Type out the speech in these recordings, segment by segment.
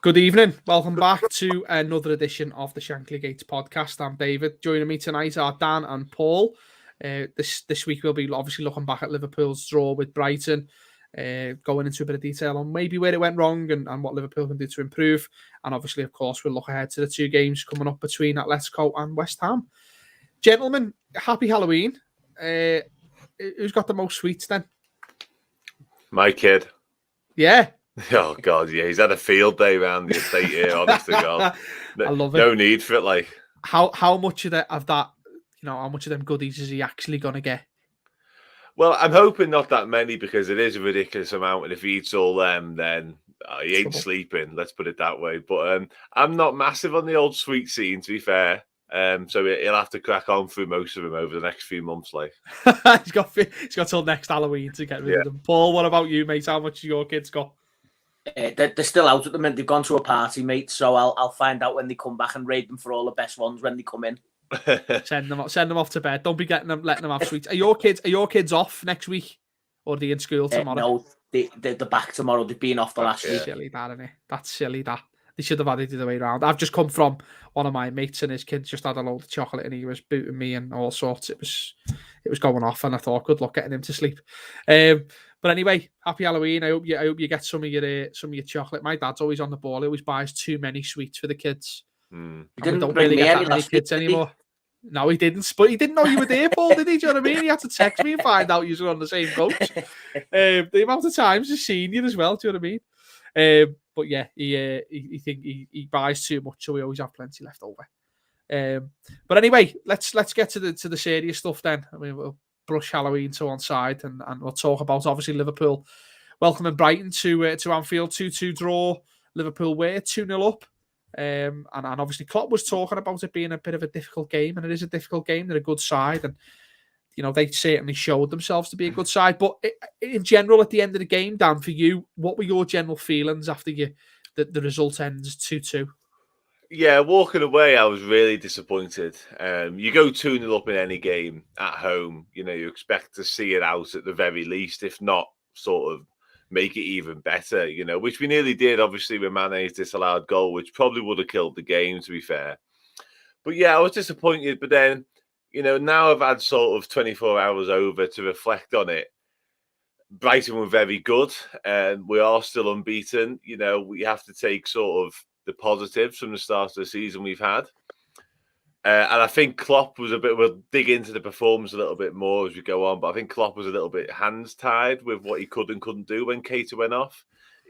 Good evening. Welcome back to another edition of the Shankly Gates podcast. I'm David. Joining me tonight are Dan and Paul. This week we'll be obviously looking back at Liverpool's draw with Brighton, going into a bit of detail on maybe where it went wrong and what Liverpool can do to improve. And obviously, of course, we'll look ahead to the two games coming up between Atletico and West Ham. Gentlemen, happy Halloween. Who's got the most sweets then? My kid. Yeah. Oh God, yeah, he's had a field day around the estate here. Honest to God, I love it. No need for it. Like, how much of that, how much of them goodies is he actually gonna get? Well, I'm hoping not that many because it is a ridiculous amount, and if he eats all them, then he ain't sleeping. Let's put it that way. But I'm not massive on the old sweet scene, to be fair. So he'll have to crack on through most of them over the next few months. Like, he's got till next Halloween to get rid of them. Paul, what about you, mate? How much your kids got? They're still out at the minute. They've gone to a party, mate. So I'll find out when they come back and raid them for all the best ones when they come in. Send them off to bed. Don't be letting them have sweets. Are your kids off next week, or are they in school tomorrow? No, they're back tomorrow. They've been off the last week. Silly that, isn't it? That's silly that. They should have had it the other way around. I've just come from one of my mates and his kids just had a load of chocolate and he was booting me and all sorts. It was going off and I thought, good luck getting him to sleep. But anyway, happy Halloween. I hope you get some of your chocolate. My dad's always on the ball. He always buys too many sweets for the kids. You didn't bring me any last kids anymore. No, he didn't. But he didn't know you were there, Paul, did he? Do you know what I mean? He had to text me and find out you were on the same coach. The amount of times he's seen you as well. Do you know what I mean? But yeah, he buys too much, so we always have plenty left over. But anyway, let's get to the serious stuff then. I mean, we'll brush Halloween to one side and we'll talk about obviously Liverpool welcoming Brighton to Anfield, 2-2 draw. Liverpool were 2-0 up. And obviously Klopp was talking about it being a bit of a difficult game, and it is a difficult game. They're a good side, and they certainly showed themselves to be a good side. But in general, at the end of the game, Dan, for you, what were your general feelings after the result ends 2-2? Yeah, walking away, I was really disappointed. You go 2-0 up in any game at home, you expect to see it out at the very least, if not sort of make it even better, which we nearly did, obviously, with Mane's disallowed goal, which probably would have killed the game, to be fair. But yeah, I was disappointed. But then, now I've had sort of 24 hours over to reflect on it. Brighton were very good, and we are still unbeaten. We have to take sort of the positives from the start of the season we've had. And I think Klopp was we'll dig into the performance a little bit more as we go on, but I think Klopp was a little bit hands tied with what he could and couldn't do when Keita went off.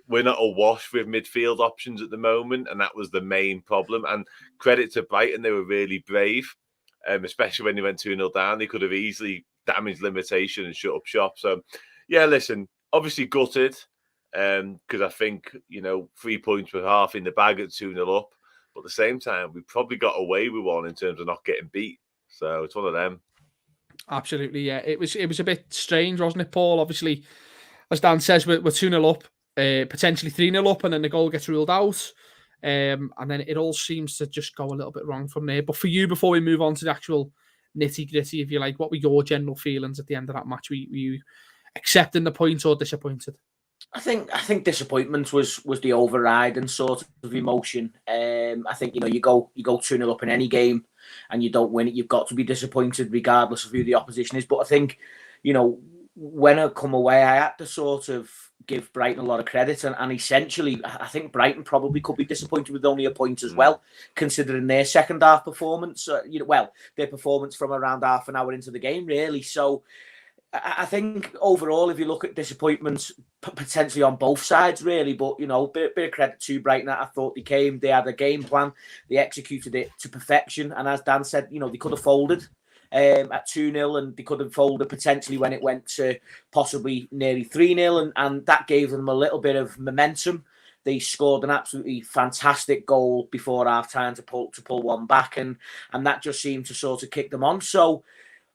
We're not awash with midfield options at the moment, and that was the main problem. And credit to Brighton, they were really brave, especially when they went 2-0 down. They could have easily damaged limitation and shut up shop. So, yeah, listen, obviously gutted, because I think, 3 points were half in the bag at 2-0 up. But at the same time, we probably got away with one in terms of not getting beat. So it's one of them. Absolutely, yeah. It was a bit strange, wasn't it, Paul? Obviously, as Dan says, we're 2-0 up, potentially 3-0 up, and then the goal gets ruled out. And then it all seems to just go a little bit wrong from there. But for you, before we move on to the actual nitty-gritty, if you like, what were your general feelings at the end of that match? Were you accepting the point or disappointed? I think disappointment was the overriding sort of emotion. I think you go 2-0 up in any game and you don't win it, you've got to be disappointed regardless of who the opposition is. But I think when I come away, I had to sort of give Brighton a lot of credit, and essentially I think Brighton probably could be disappointed with only a point as well, considering their second half performance. Their performance from around half an hour into the game, really. So I think overall, if you look at disappointments, potentially on both sides, really, but bit of credit to Brighton. I thought they had a game plan, they executed it to perfection, and as Dan said, they could have folded at 2-0, and they could have folded potentially when it went to possibly nearly 3-0, and that gave them a little bit of momentum. They scored an absolutely fantastic goal before half time to pull one back, and that just seemed to sort of kick them on. So,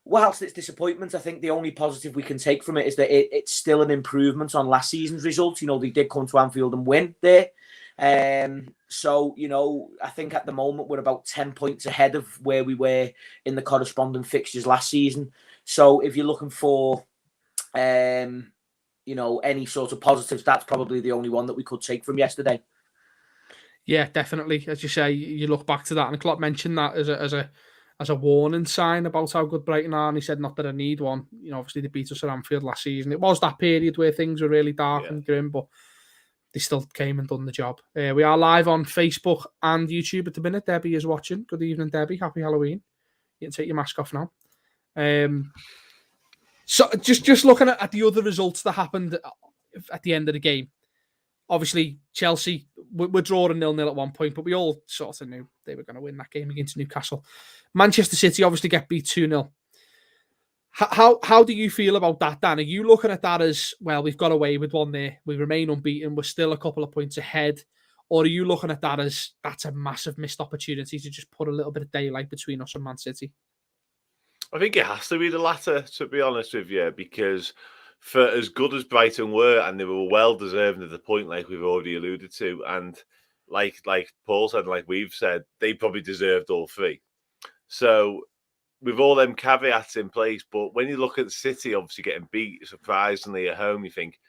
whilst it's disappointment, I think the only positive we can take from it is that it's still an improvement on last season's results. They did come to Anfield and win there. So, I think at the moment we're about 10 points ahead of where we were in the corresponding fixtures last season. So if you're looking for, any sort of positives, that's probably the only one that we could take from yesterday. Yeah, definitely. As you say, you look back to that, and Klopp mentioned that as a warning sign about how good Brighton are. And he said, not that I need one. Obviously they beat us at Anfield last season. It was that period where things were really dark and grim, but they still came and done the job. We are live on Facebook and YouTube at the minute. Debbie is watching. Good evening, Debbie. Happy Halloween. You can take your mask off now. So just looking at the other results that happened at the end of the game. Obviously, Chelsea were drawing 0-0 at one point, but we all sort of knew they were going to win that game against Newcastle. Manchester City obviously get beat 2-0. How do you feel about that, Dan? Are you looking at that as, well, we've got away with one there, we remain unbeaten, we're still a couple of points ahead? Or are you looking at that as, that's a massive missed opportunity to just put a little bit of daylight between us and Man City? I think it has to be the latter, to be honest with you, because for as good as Brighton were, and they were well deserving of the point, like we've already alluded to, and like Paul said, like we've said, they probably deserved all three. So with all them caveats in place, but when you look at City obviously getting beat surprisingly at home, you think,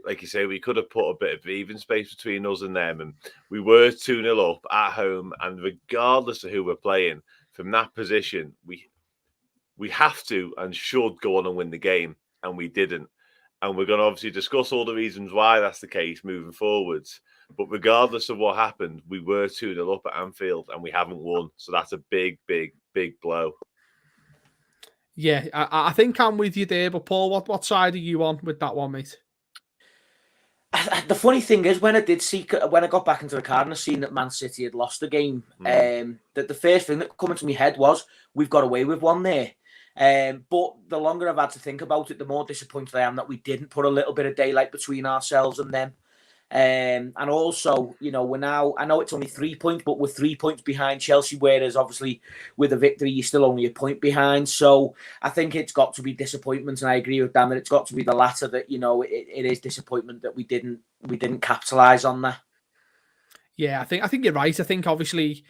like you say, we could have put a bit of breathing space between us and them, and we were 2-0 up at home, and regardless of who we're playing, from that position, we have to and should go on and win the game, and we didn't. And we're going to obviously discuss all the reasons why that's the case moving forwards. But regardless of what happened, we were 2-0 up at Anfield and we haven't won. So that's a big, big, big blow. Yeah, I think I'm with you there. But Paul, what side are you on with that one, mate? The funny thing is, when I got back into the car and I seen that Man City had lost the game, that the first thing that came into my head was, we've got away with one there. But the longer I've had to think about it, the more disappointed I am that we didn't put a little bit of daylight between ourselves and them. And also, we're now, I know it's only 3 points, but we're 3 points behind Chelsea, whereas obviously with a victory, you're still only a point behind. So I think it's got to be disappointment. And I agree with Dan that it's got to be the latter, that, it is disappointment that we didn't capitalise on that. Yeah, I think you're right. I think obviously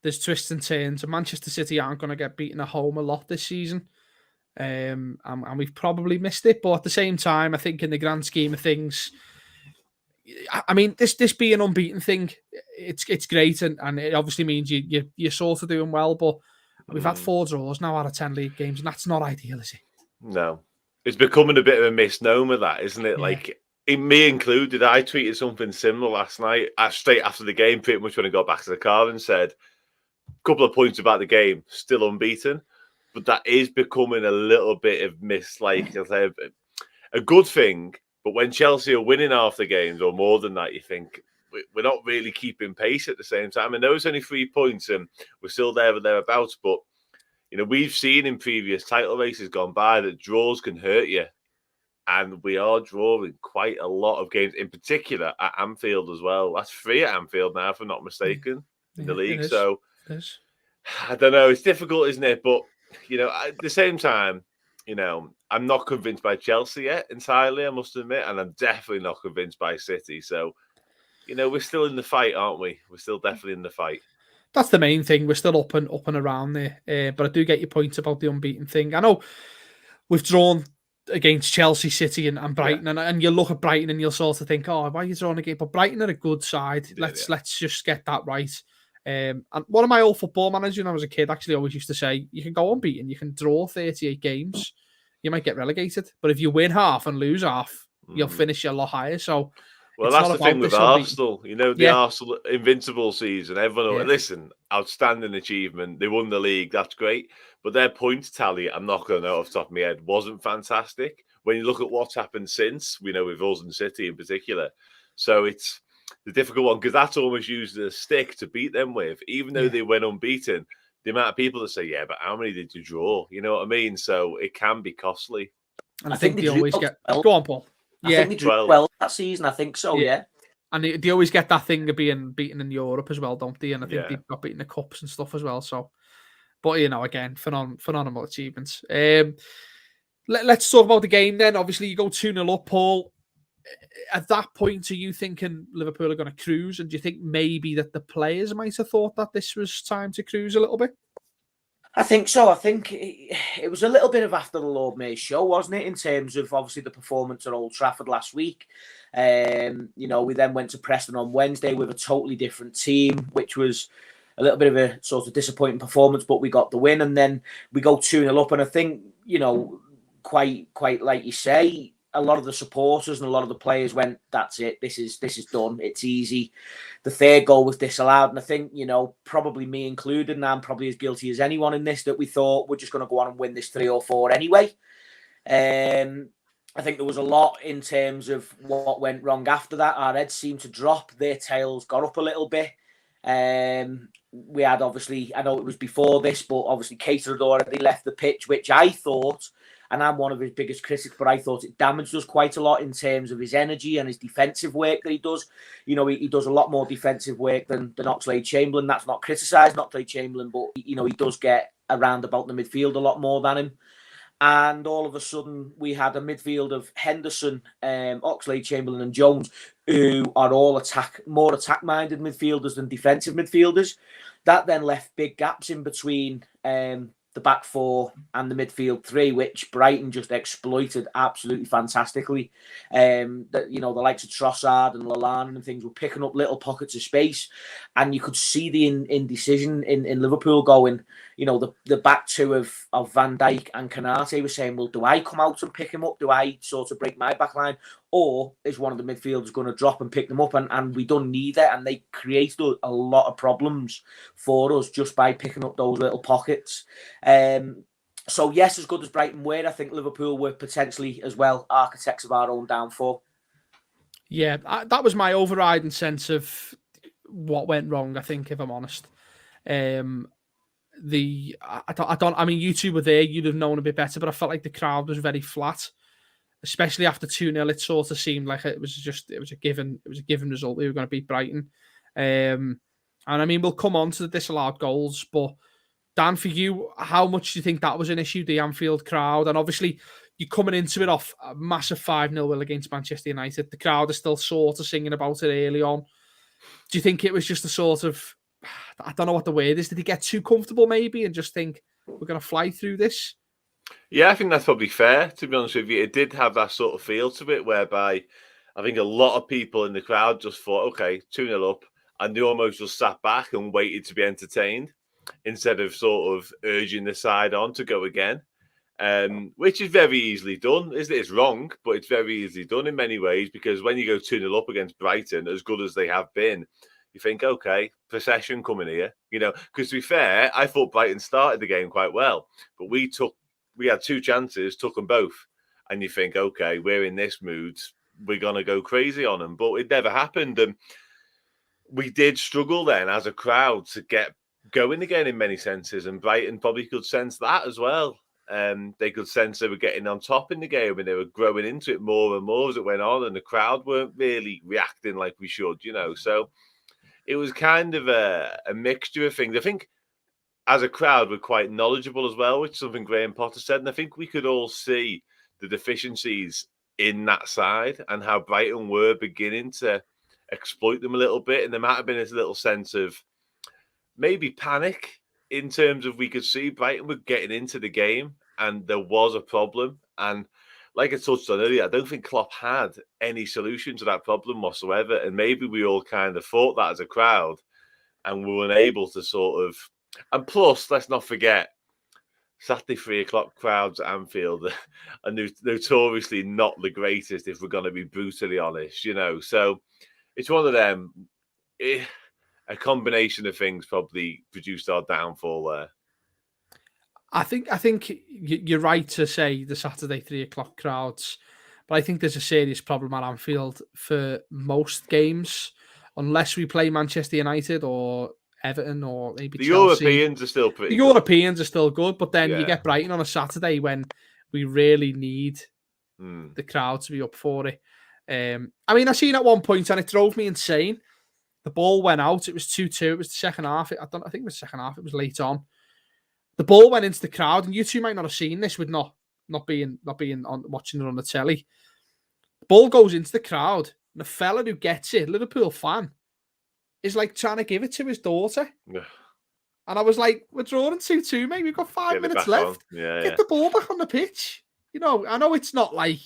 there's twists and turns, and Manchester City aren't going to get beaten at home a lot this season. And we've probably missed it. But at the same time, I think in the grand scheme of things, I mean, this being an unbeaten thing, it's great, and it obviously means you're sort of doing well. But we've had 4 draws now out of 10 league games, and that's not ideal, is it? No, it's becoming a bit of a misnomer, that, isn't it? Yeah. Like, me included, I tweeted something similar last night, straight after the game, pretty much when I got back to the car, and said a couple of points about the game, still unbeaten. But that is becoming a little bit of a good thing. But when Chelsea are winning half the games or more than that, you think we're not really keeping pace at the same time. I know it's only 3 points and we're still there or thereabouts, but we've seen in previous title races gone by that draws can hurt you. And we are drawing quite a lot of games, in particular at Anfield as well. That's 3 at Anfield now, if I'm not mistaken, in the league. So I don't know. It's difficult, isn't it? But, at the same time, I'm not convinced by Chelsea yet entirely, I must admit, and I'm definitely not convinced by City. So, we're still in the fight, aren't we? We're still definitely in the fight. That's the main thing. We're still up and around there. But I do get your point about the unbeaten thing. I know we've drawn against Chelsea, City, and Brighton, and you look at Brighton and you'll sort of think, oh, why are you drawing again? But Brighton are a good side. Let's just get that right. And one of my old football managers when I was a kid actually always used to say, you can go unbeaten, you can draw 38 games, you might get relegated, but if you win half and lose half, you'll finish a lot higher. So, well, that's the thing with Arsenal. The Arsenal invincible season. Everyone, listen, outstanding achievement. They won the league. That's great, but their points tally, I'm not going to know off the top of my head, wasn't fantastic. When you look at what's happened since, we know with us and City in particular, so it's the difficult one, because that's almost used as a stick to beat them with, even though they went unbeaten. The amount of people that say, yeah, but how many did you draw? You know what I mean? So it can be costly. And I think they always get... Go on, Paul. I think they drew 12 that season. I think so, yeah. And they always get that thing of being beaten in Europe as well, don't they? And I think they've got beaten the cups and stuff as well. So, but, again, phenomenal achievements. Let's talk about the game then. Obviously, you go 2-0 up, Paul. At that point, are you thinking Liverpool are going to cruise? And do you think maybe that the players might have thought that this was time to cruise a little bit? I think so. I think it was a little bit of after the Lord Mayor's show, wasn't it? In terms of obviously the performance at Old Trafford last week. We then went to Preston on Wednesday with a totally different team, which was a little bit of a sort of disappointing performance, but we got the win. And then we go 2-0 up. And I think, quite like you say, a lot of the supporters and a lot of the players went, that's it, this is done, it's easy. The third goal was disallowed. And I think, probably me included, and I'm probably as guilty as anyone in this, that we thought we're just going to go on and win this 3 or 4 anyway. I think there was a lot in terms of what went wrong after that. Our heads seemed to drop. Their tails got up a little bit. We had, obviously, I know it was before this, but obviously Cater had already left the pitch, which I thought, and I'm one of his biggest critics, but I thought it damaged us quite a lot in terms of his energy and his defensive work that he does. He does a lot more defensive work than Oxlade-Chamberlain. That's not criticising Oxlade-Chamberlain, but, he does get around about the midfield a lot more than him. And all of a sudden, we had a midfield of Henderson, Oxlade-Chamberlain and Jones, who are all more attack-minded midfielders than defensive midfielders. That then left big gaps in between the back 4 and the midfield 3, which Brighton just exploited absolutely fantastically. The likes of Trossard and Lallana and things were picking up little pockets of space, and you could see the indecision in Liverpool going. The back 2 of Van Dijk and Konate were saying, well, do I come out and pick him up? Do I sort of break my back line? Or is one of the midfielders going to drop and pick them up? And we done neither. And they created a lot of problems for us just by picking up those little pockets. So, yes, as good as Brighton were, I think Liverpool were potentially as well architects of our own downfall. Yeah, that was my overriding sense of what went wrong, I think, if I'm honest. I mean, you two were there, you'd have known a bit better, but I felt like the crowd was very flat. Especially after 2-0, it sort of seemed like it was a given result. We were going to beat Brighton. And I mean, we'll come on to the disallowed goals, but Dan, for you, how much do you think that was an issue, the Anfield crowd? And obviously, you're coming into it off a massive 5-0 win against Manchester United. The crowd is still sort of singing about it early on. Do you think it was just a sort of, I don't know what the word is, did he get too comfortable maybe and just think, we're going to fly through this? Yeah, I think that's probably fair, to be honest with you. It did have that sort of feel to it, whereby I think a lot of people in the crowd just thought, okay, 2-0 up, and they almost just sat back and waited to be entertained instead of sort of urging the side on to go again, which is very easily done. It's wrong, but it's very easily done in many ways, because when you go 2-0 up against Brighton, as good as they have been, you think, okay, procession coming here, because to be fair, I thought Brighton started the game quite well, but we had 2 chances, took them both. And you think, okay, we're in this mood, we're going to go crazy on them. But it never happened. And we did struggle then as a crowd to get going again in many senses. And Brighton probably could sense that as well. They could sense they were getting on top in the game and they were growing into it more and more as it went on. And the crowd weren't really reacting like we should, So it was kind of a mixture of things. I think as a crowd, we're quite knowledgeable as well, which is something Graham Potter said. And I think we could all see the deficiencies in that side and how Brighton were beginning to exploit them a little bit. And there might have been this little sense of maybe panic in terms of we could see Brighton were getting into the game and there was a problem. And like I touched on earlier, I don't think Klopp had any solution to that problem whatsoever. And maybe we all kind of thought that as a crowd and we weren't able to sort of. And plus, let's not forget, Saturday 3:00 crowds at Anfield are notoriously not the greatest, if we're going to be brutally honest, So it's one of them. A combination of things probably produced our downfall there. I think you're right to say the Saturday 3:00 crowds, but I think there's a serious problem at Anfield for most games, unless we play Manchester United or Everton or maybe the Chelsea. Europeans are still pretty. The Europeans are still good, but then you get Brighton on a Saturday when we really need the crowd to be up for it. I mean, I seen at one point and it drove me insane. The ball went out. It was 2-2. It was the second half. I think it was the second half. It was late on. The ball went into the crowd, and you two might not have seen this with not being on watching it on the telly. The ball goes into the crowd, and the fella who gets it, Liverpool fan, is like trying to give it to his daughter. Yeah. And I was like, we're drawing 2-2, mate. We've got 5 minutes left. Get the ball back on the pitch. I know it's not like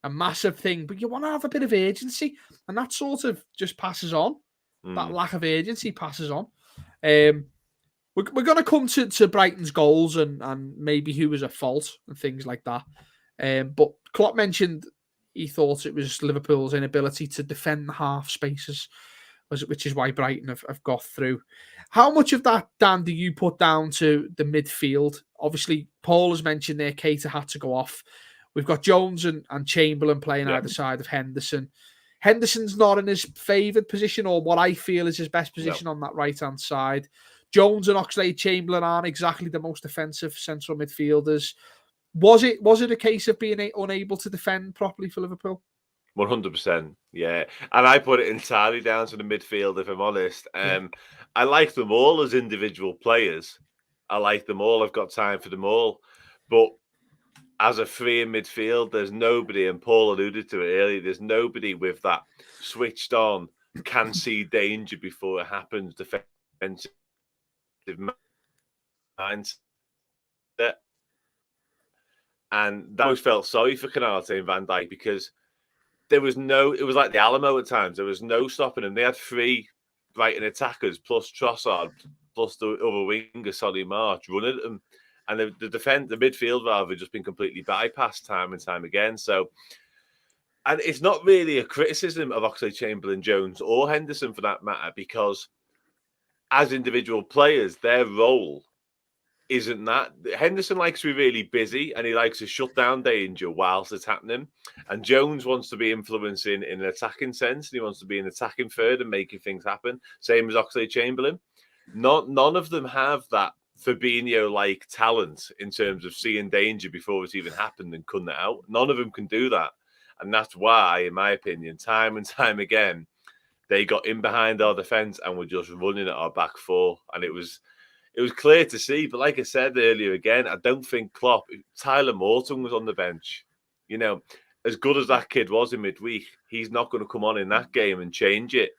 a massive thing, but you want to have a bit of urgency, and that sort of just passes on. That lack of urgency passes on. We're going to come to Brighton's goals and maybe who was at fault and things like that. But Klopp mentioned he thought it was Liverpool's inability to defend the half spaces, which is why Brighton have got through. How much of that, Dan, do you put down to the midfield? Obviously, Paul has mentioned there Keita had to go off. We've got Jones and Chamberlain playing either side of Henderson. Henderson's not in his favoured position, or what I feel is his best position on that right-hand side. Jones and Oxlade-Chamberlain aren't exactly the most offensive central midfielders. Was it a case of being unable to defend properly for Liverpool? 100%, yeah. And I put it entirely down to the midfield, if I'm honest. I like them all as individual players. I like them all. I've got time for them all. But as a three in midfield, there's nobody, and Paul alluded to it earlier, there's nobody with that switched on, can see danger before it happens, defensive mindset. And that always felt sorry for Canate and Van Dijk, because it was like the Alamo at times. There was no stopping them. They had three Brighton attackers plus Trossard plus the other winger, Solly March, running at them. And the midfield rather just been completely bypassed time and time again. So, and it's not really a criticism of Oxlade-Chamberlain, Jones, or Henderson for that matter, because as individual players, their role isn't that. Henderson likes to be really busy and he likes to shut down danger whilst it's happening. And Jones wants to be influencing in an attacking sense, and he wants to be an attacking third and making things happen. Same as Oxlade-Chamberlain. None of them have that Fabinho-like talent in terms of seeing danger before it's even happened and cutting it out. None of them can do that. And that's why, in my opinion, time and time again, they got in behind our defence and were just running at our back four. And it was clear to see. But like I said earlier again, I don't think Klopp, Tyler Morton was on the bench. You know, as good as that kid was in midweek, he's not going to come on in that game and change it.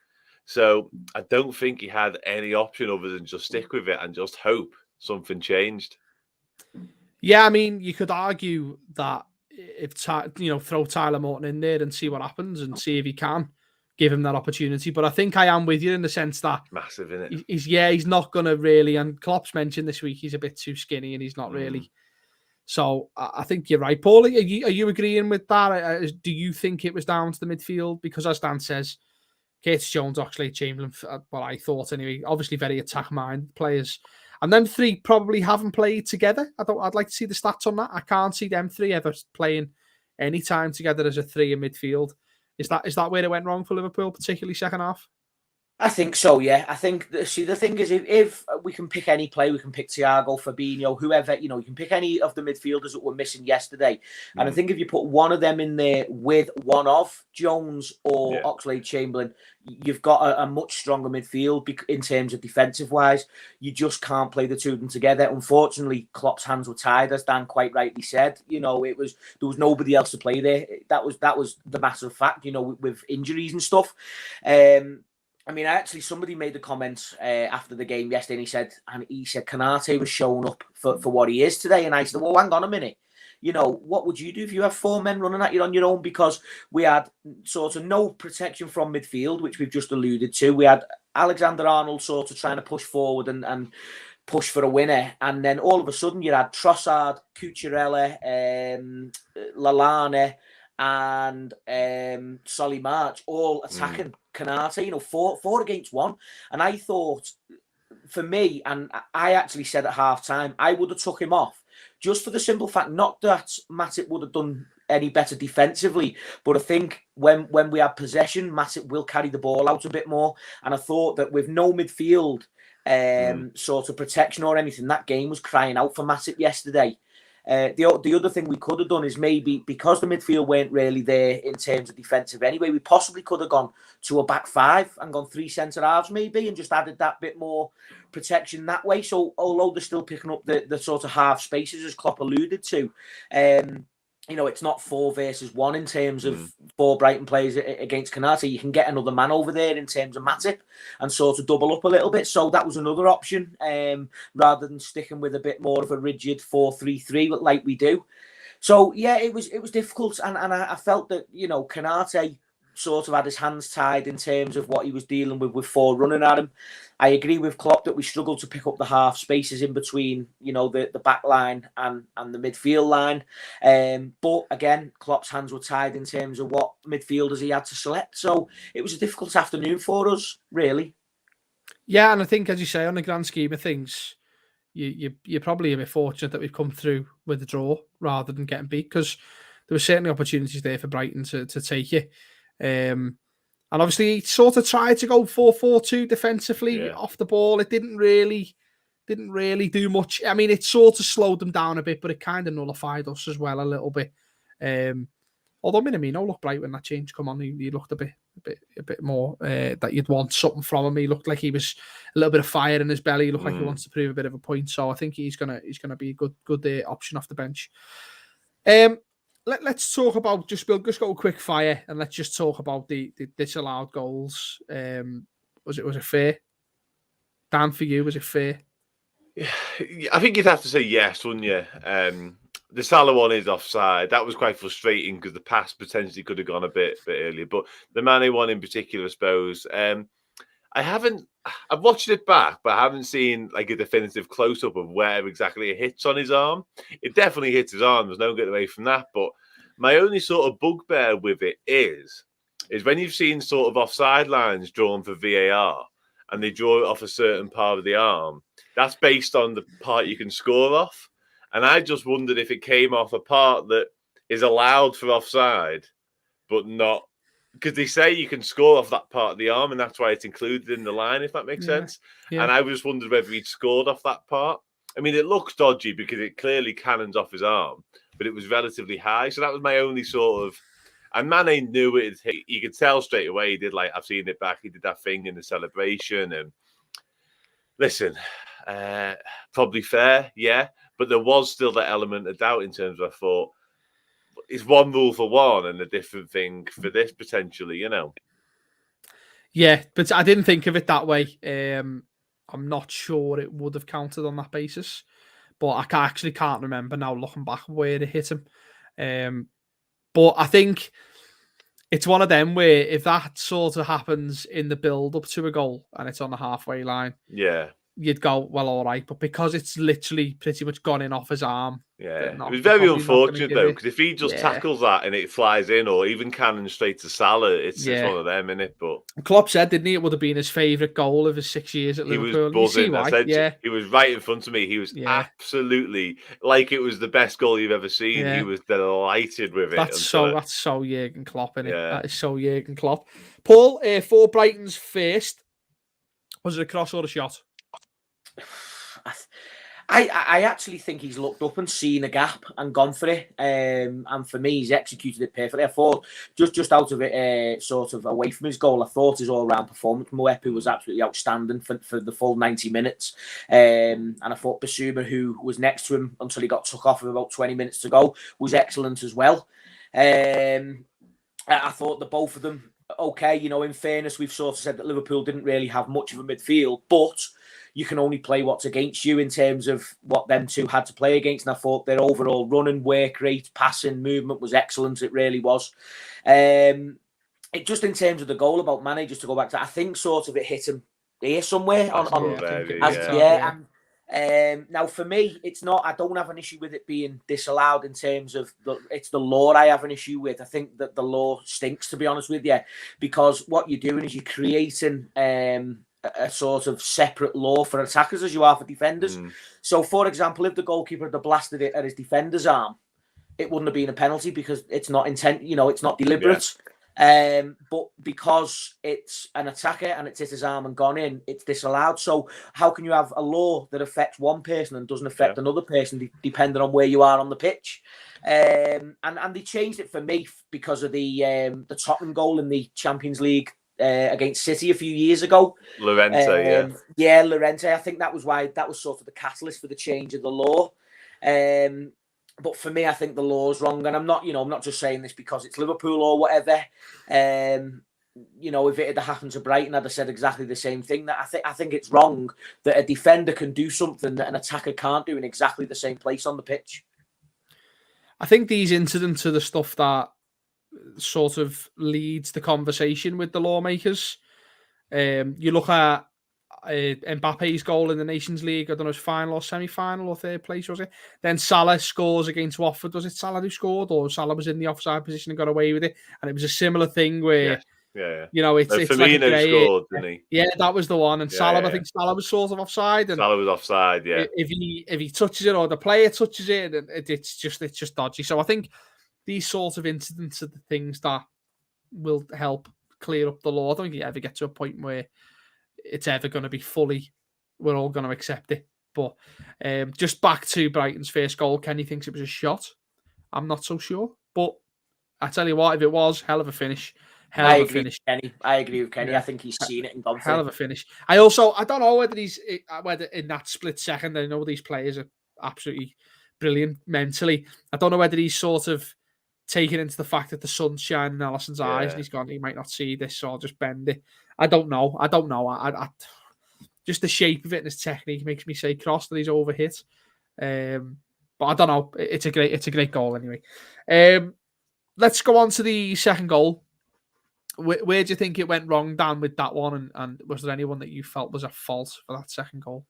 So I don't think he had any option other than just stick with it and just hope something changed. Yeah, I mean, you could argue that if throw Tyler Morton in there and see what happens and see if he can give him that opportunity. But I think I am with you in the sense that massive, isn't it? He's not going to really. And Klopp's mentioned this week he's a bit too skinny and he's not really. So I think you're right, Paul. Are you agreeing with that? Do you think it was down to the midfield? Because as Dan says, Curtis Jones, Oxlade-Chamberlain, well, I thought anyway, obviously very attack-minded players. And them three probably haven't played together. I'd like to see the stats on that. I can't see them three ever playing any time together as a three in midfield. Is that where it went wrong for Liverpool, particularly second half? I think so, yeah. I think, the thing is, if we can pick any play, we can pick Thiago, Fabinho, whoever, you can pick any of the midfielders that were missing yesterday. And I think if you put one of them in there with one of Jones or Oxlade-Chamberlain, you've got a much stronger midfield in terms of defensive-wise. You just can't play the two of them together. Unfortunately, Klopp's hands were tied, as Dan quite rightly said. There was nobody else to play there. That was the massive fact, with injuries and stuff. I mean, somebody made the comments after the game yesterday, and he said Canate was showing up for what he is today. And I said, well, hang on a minute. What would you do if you have four men running at you on your own? Because we had sort of no protection from midfield, which we've just alluded to. We had Alexander-Arnold sort of trying to push forward and push for a winner. And then all of a sudden you had Trossard, Cucurella, Lallana, and Solly March all attacking Canate, 4 against 1. And I thought, for me, and I actually said at half time, I would have took him off just for the simple fact, not that Matip would have done any better defensively, but I think when we have possession, Matip will carry the ball out a bit more. And I thought that with no midfield sort of protection or anything, that game was crying out for Matip yesterday. The other thing we could have done is maybe, because the midfield weren't really there in terms of defensive anyway, we possibly could have gone to a back five and gone 3 centre halves maybe, and just added that bit more protection that way. So although they're still picking up the sort of half spaces, as Klopp alluded to, it's not 4 versus 1 in terms of 4 Brighton players against Canate. You can get another man over there in terms of Matip and sort of double up a little bit. So that was another option, rather than sticking with a bit more of a rigid 4-3-3 like we do. So yeah, it was difficult, and I felt that Canate sort of had his hands tied in terms of what he was dealing with Ford running at him. I agree with Klopp that we struggled to pick up the half spaces in between, the back line and the midfield line. But again, Klopp's hands were tied in terms of what midfielders he had to select. So it was a difficult afternoon for us, really. Yeah, and I think, as you say, on the grand scheme of things, you're probably a bit fortunate that we've come through with a draw rather than getting beat, because there were certainly opportunities there for Brighton to take you. And obviously, he sort of tried to go 4-4-2 defensively off the ball. It didn't really do much. I mean, it sort of slowed them down a bit, but it kind of nullified us as well a little bit. Although Minamino looked bright when that change come on. He looked a bit more that you'd want something from him. He looked like he was a little bit of fire in his belly. He looked like he wants to prove a bit of a point. So I think he's gonna be a good option off the bench. Let's talk about we'll just go quick fire, and let's just talk about the disallowed goals. Was it fair? Dan, for you, was it fair? I think you'd have to say yes, wouldn't you? The Salah one is offside. That was quite frustrating because the pass potentially could have gone a bit earlier. But the Mane one in particular, I suppose. I've watched it back, but I haven't seen like a definitive close-up of where exactly it hits on his arm. It definitely hits his arm. There's no getting away from that. But my only sort of bugbear with it is when you've seen sort of offside lines drawn for VAR and they draw it off a certain part of the arm, that's based on the part you can score off. And I just wondered if it came off a part that is allowed for offside, but not, because they say you can score off that part of the arm, and that's why it's included in the line, if that makes sense. Yeah. And I just wondered whether he'd scored off that part. I mean, it looks dodgy because it clearly cannons off his arm, but it was relatively high. So that was my only sort of, and Mane knew it. You could tell straight away. He did, like, I've seen it back. He did that thing in the celebration. And listen, probably fair, yeah. But there was still that element of doubt in terms of, I thought, it's one rule for one and a different thing for this potentially, Yeah, but I didn't think of it that way. I'm not sure it would have counted on that basis, but I actually can't remember now looking back where it hit him. But I think it's one of them where if that sort of happens in the build up to a goal and it's on the halfway line, you'd go, well, all right. But because it's literally pretty much gone in off his arm. Yeah, it was very unfortunate, though, because if he just tackles that and it flies in or even cannon straight to Salah, it's one of them, innit? But Klopp said, didn't he, it would have been his favourite goal of his 6 years at Liverpool. He was buzzing. I said, he was right in front of me. He was absolutely, like it was the best goal you've ever seen. Yeah. He was delighted with it. That's so Jurgen Klopp, innit? Yeah. That is so Jurgen Klopp. Paul, for Brighton's first, was it a cross or a shot? I actually think he's looked up and seen a gap and gone for it. And for me, he's executed it perfectly. I thought just out of it, sort of away from his goal, I thought his all-round performance, Moepe was absolutely outstanding for the full 90 minutes. And I thought Basuma, who was next to him until he got took off with about 20 minutes to go, was excellent as well. I thought the both of them, okay, in fairness, we've sort of said that Liverpool didn't really have much of a midfield, but you can only play what's against you in terms of what them two had to play against. And I thought their overall running, work rate, passing, movement was excellent. It really was. It just in terms of the goal about Mane, just to go back to, I think sort of it hit him here somewhere. Now for me, it's not. I don't have an issue with it being disallowed in terms of it's the law I have an issue with. I think that the law stinks, to be honest with you, because what you're doing is you're creating a sort of separate law for attackers as you are for defenders. So, for example, if the goalkeeper had blasted it at his defender's arm, it wouldn't have been a penalty because it's not it's not deliberate. Yeah. But because it's an attacker and it's hit his arm and gone in, it's disallowed. So how can you have a law that affects one person and doesn't affect another person depending on where you are on the pitch? And they changed it for me because of the Tottenham goal in the Champions League against City a few years ago. Llorente, Llorente. I think that was sort of the catalyst for the change of the law. But for me, I think the law is wrong, and I'm not just saying this because it's Liverpool or whatever. If it had happened to Brighton, I'd have said exactly the same thing. That I think it's wrong that a defender can do something that an attacker can't do in exactly the same place on the pitch. I think these incidents are the stuff that sort of leads the conversation with the lawmakers. You look at Mbappe's goal in the Nations League, I don't know, it's final or semi-final or third place, was it? Then Salah scores against Watford. Was it Salah who scored, or Salah was in the offside position and got away with it? And it was a similar thing where, yeah. you know, it's like a Firmino grey scored, didn't he? Yeah, that was the one. And Yeah, Salah, I think Salah was sort of offside. And Salah was offside, yeah. if he touches it or the player touches it, it's just dodgy. So I think these sort of incidents are the things that will help clear up the law. I don't think you ever get to a point where it's ever going to be fully, we're all going to accept it. But just back to Brighton's first goal, Kenny thinks it was a shot. I'm not so sure. But I tell you what, if it was, hell of a finish. I agree with Kenny. Yeah. I think he's seen it and gone for Hell of a finish. I don't know whether in that split second, I know these players are absolutely brilliant mentally. I don't know whether he's sort of taken into the fact that the sun's shining in Alisson's eyes and he's gone, he might not see this, so I'll just bend it. I don't know. I just the shape of it and his technique makes me say cross that he's overhit. But I don't know. It's a great goal anyway. Let's go on to the second goal. Where do you think it went wrong, Dan, with that one? And was there anyone that you felt was at fault for that second goal?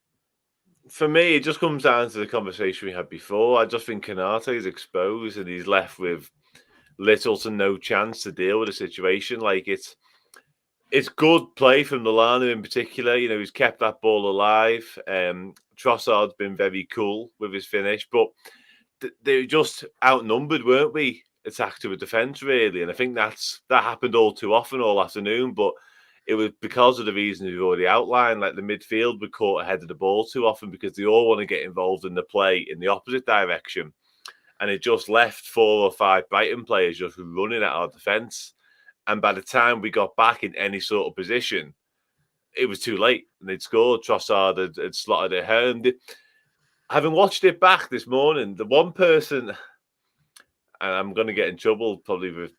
For me, it just comes down to the conversation we had before. I just think Konate is exposed and he's left with little to no chance to deal with the situation. Like it's good play from Lallana in particular. You know, he's kept that ball alive. Trossard's been very cool with his finish, but they're just outnumbered, weren't we? Attack to a defence, really. And I think that happened all too often all afternoon, but it was because of the reasons we've already outlined. Like the midfield were caught ahead of the ball too often because they all want to get involved in the play in the opposite direction. And it just left 4 or 5 Brighton players just running at our defence. And by the time we got back in any sort of position, it was too late. And they'd scored. Trossard had slotted it home. Having watched it back this morning, the one person, and I'm going to get in trouble probably with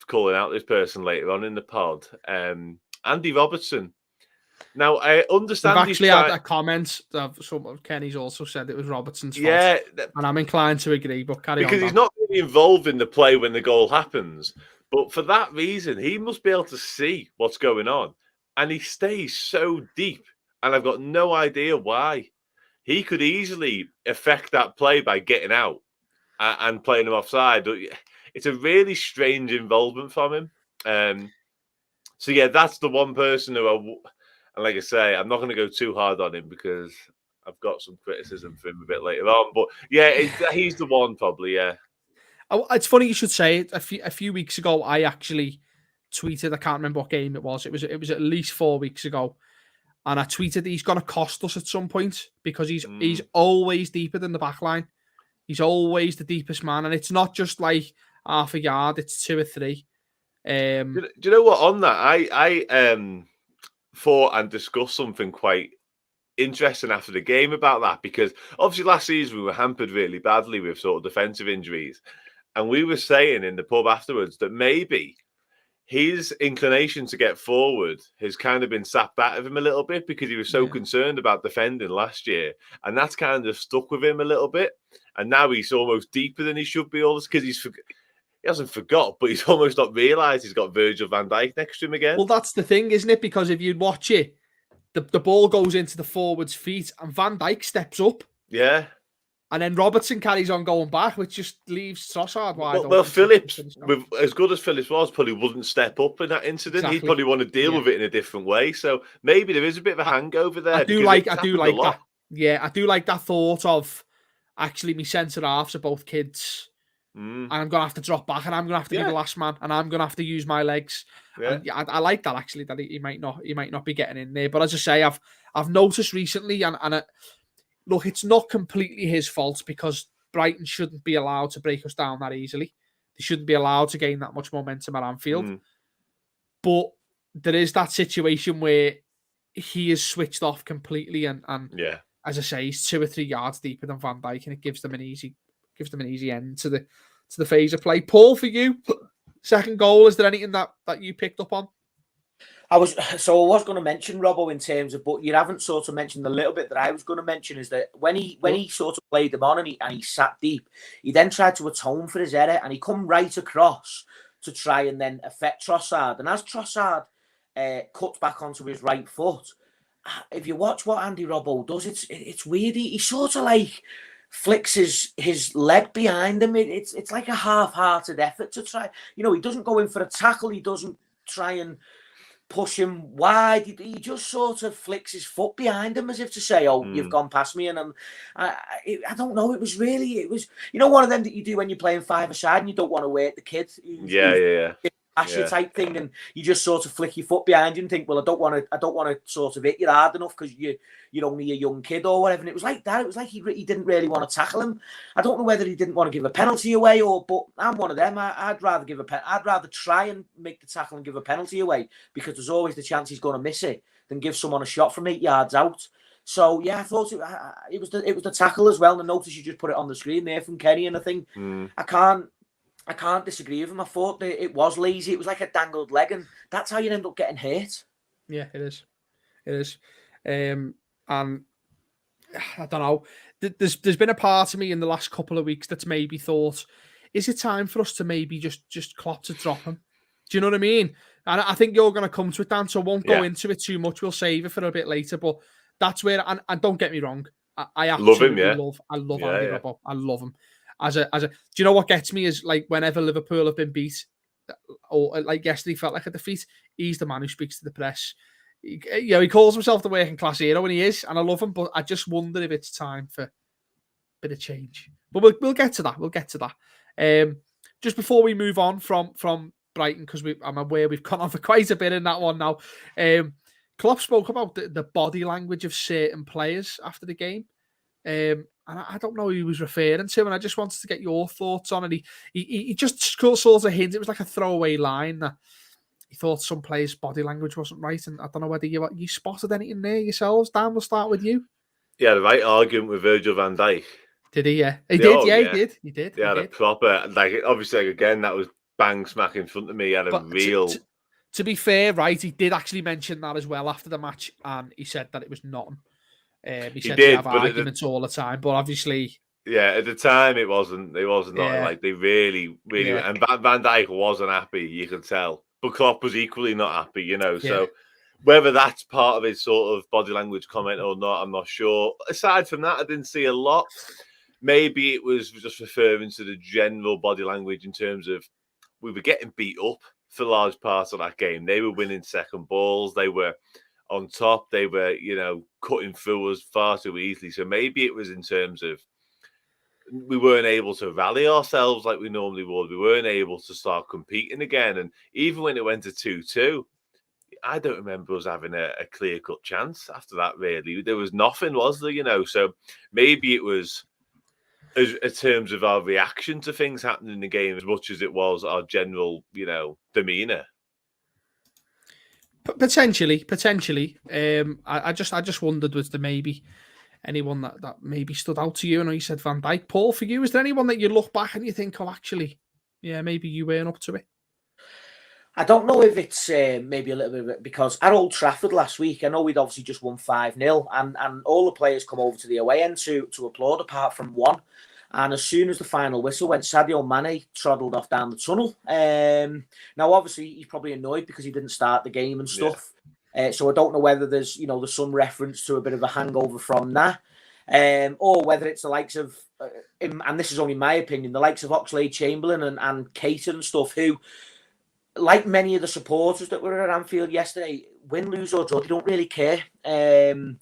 calling out this person later on in the pod, Andy Robertson. Now, I understand We've actually had a comment of some of Kenny's also said it was Robertson's fault. Yeah. And I'm inclined to agree, but carry on. Because he's not really involved in the play when the goal happens. But for that reason, he must be able to see what's going on. And he stays so deep. And I've got no idea why. He could easily affect that play by getting out and playing him offside. It's a really strange involvement from him. So, yeah, that's the one person who and like I say, I'm not going to go too hard on him because I've got some criticism for him a bit later on. But, yeah, he's the one probably, yeah. It's funny you should say it. A few weeks ago, I actually tweeted, I can't remember what game it was. It was at least 4 weeks ago. And I tweeted he's going to cost us at some point because he's always deeper than the back line. He's always the deepest man. And it's not just like half a yard, it's 2 or 3. Do you know what? On that, I thought and discussed something quite interesting after the game about that, because obviously last season we were hampered really badly with sort of defensive injuries. And we were saying in the pub afterwards that maybe his inclination to get forward has kind of been sapped out of him a little bit because he was so concerned about defending last year. And that's kind of stuck with him a little bit. And now he's almost deeper than he should be, all this because he hasn't forgot, but he's almost not realised he's got Virgil van Dijk next to him again. Well, that's the thing, isn't it? Because if you watch it, the ball goes into the forward's feet and Van Dijk steps up. Yeah. And then Robertson carries on going back, which just leaves Trossard wide open. Well, Phillips, as good as Phillips was, probably wouldn't step up in that incident. Exactly. He'd probably want to deal with it in a different way. So maybe there is a bit of a hangover there. I do like that. Yeah, I do like that thought of actually my centre halves are both kids. And I'm going to have to drop back and I'm going to have to be the last man and I'm going to have to use my legs. Yeah. And I like that actually, that he might not be getting in there. But as I say, I've noticed recently look, it's not completely his fault because Brighton shouldn't be allowed to break us down that easily. They shouldn't be allowed to gain that much momentum at Anfield. But there is that situation where he is switched off completely and as I say, he's 2 or 3 yards deeper than Van Dijk and it gives them an easy end to the phase of play. Paul, for you, second goal, is there anything that you picked up on? I was going to mention Robbo in terms of, but you haven't sort of mentioned the little bit that I was going to mention is that when he sort of played them on and he sat deep, he then tried to atone for his error and he come right across to try and then affect Trossard. And as Trossard cuts back onto his right foot, if you watch what Andy Robbo does, it's weird. He sort of like flicks his leg behind him. It's like a half-hearted effort to try. You know, he doesn't go in for a tackle. He doesn't try and push him wide. He just sort of flicks his foot behind him as if to say, "Oh, you've gone past me." And I don't know. It was you know, one of them that you do when you're playing five-a-side and you don't want to wait the kid. Yeah. Asher type thing, and you just sort of flick your foot behind you and think, well, I don't want to sort of hit you hard enough because you're only a young kid or whatever. And it was like that. It was like he didn't really want to tackle him. I don't know whether he didn't want to give a penalty away but I'm one of them. I'd rather try and make the tackle and give a penalty away because there's always the chance he's going to miss it than give someone a shot from 8 yards out. So yeah, I thought it was the tackle as well. And notice you just put it on the screen there from Kenny, and I think I can't disagree with him. I thought that it was lazy. It was like a dangled leg, and that's how you end up getting hurt. Yeah, it is. It is. And I don't know. There's been a part of me in the last couple of weeks that's maybe thought, is it time for us to maybe just Klopp to drop him? Do you know what I mean? And I think you're going to come to it, Dan, so I won't go into it too much. We'll save it for a bit later. But that's where, and don't get me wrong, I absolutely love Andy Robbo. I love him. Do you know what gets me is like whenever Liverpool have been beat, or like yesterday felt like a defeat, he's the man who speaks to the press. He calls himself the working class hero, and he is, and I love him. But I just wonder if it's time for a bit of change. But we'll get to that. We'll get to that. Just before we move on from Brighton, because I'm aware we've gone on for quite a bit in that one now. Klopp spoke about the body language of certain players after the game. And I don't know who he was referring to, and I just wanted to get your thoughts on it. He just sort of hinted, it was like a throwaway line that he thought some players' body language wasn't right, and I don't know whether you spotted anything there yourselves. Dan, we'll start with you. Yeah, the right argument with Virgil van Dijk. Did he? Yeah, he did. He did. Yeah, the proper, like, obviously, again, that was bang smack in front of me. He had a real... To be fair, right, he did actually mention that as well after the match, and he said that it was nothing. He said they have arguments all the time, but obviously... Yeah, at the time, it wasn't nothing. Like, they really... And Van Dijk wasn't happy, you can tell. But Klopp was equally not happy, you know, so... Whether that's part of his sort of body language comment or not, I'm not sure. Aside from that, I didn't see a lot. Maybe it was just referring to the general body language in terms of we were getting beat up for large parts of that game. They were winning second balls. They were on top. They were, you know, cutting through us far too easily. So maybe it was in terms of we weren't able to rally ourselves like we normally would. We weren't able to start competing again. And even when it went to 2-2, I don't remember us having a clear-cut chance after that, really. There was nothing, was there, you know? So maybe it was in terms of our reaction to things happening in the game as much as it was our general, you know, demeanour. Potentially. I just wondered, was there maybe anyone that maybe stood out to you? I know you said Van Dijk. Paul, for you, is there anyone that you look back and you think, oh, actually, yeah, maybe you weren't up to it? I don't know if it's maybe a little bit because at Old Trafford last week, I know we'd obviously just won 5-0 and all the players come over to the away end to applaud apart from one. And as soon as the final whistle went, Sadio Mane toddled off down the tunnel. Now, obviously, he's probably annoyed because he didn't start the game and stuff. Yeah. So I don't know whether there's some reference to a bit of a hangover from that. Or whether it's the likes of, and this is only my opinion, the likes of Oxlade-Chamberlain and Keita and stuff who, like many of the supporters that were at Anfield yesterday, win, lose or draw, they don't really care. And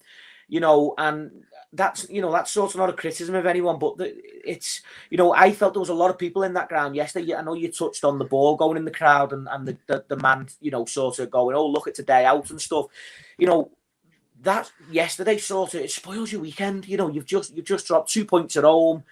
that's sort of not a criticism of anyone, but it's, I felt there was a lot of people in that ground yesterday. I know you touched on the ball going in the crowd and the man, sort of going, oh, look, it's a day out and stuff. That yesterday sort of, it spoils your weekend. You've just dropped 2 points at home.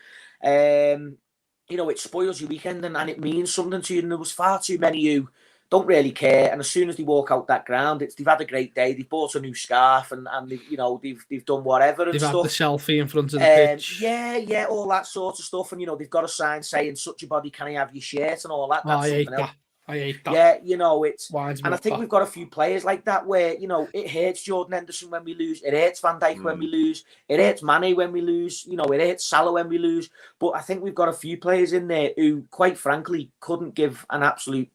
It spoils your weekend and it means something to you. And there was far too many who don't really care. And as soon as they walk out that ground, they've had a great day. They've bought a new scarf and they've done whatever and they've stuff. Had the selfie in front of the pitch. Yeah, all that sort of stuff. And they've got a sign saying "Such a body, can I have your shirt?" and all that. That's I hate that. I hate that. Yeah, you know, Winds me and I up, think that. we've got a few players like that where, you know, it hurts Jordan Henderson when we lose, it hurts Van Dijk when we lose, it hurts Mane when we lose, you know, it hurts Salah when we lose. But I think we've got a few players in there who, quite frankly, couldn't give an absolute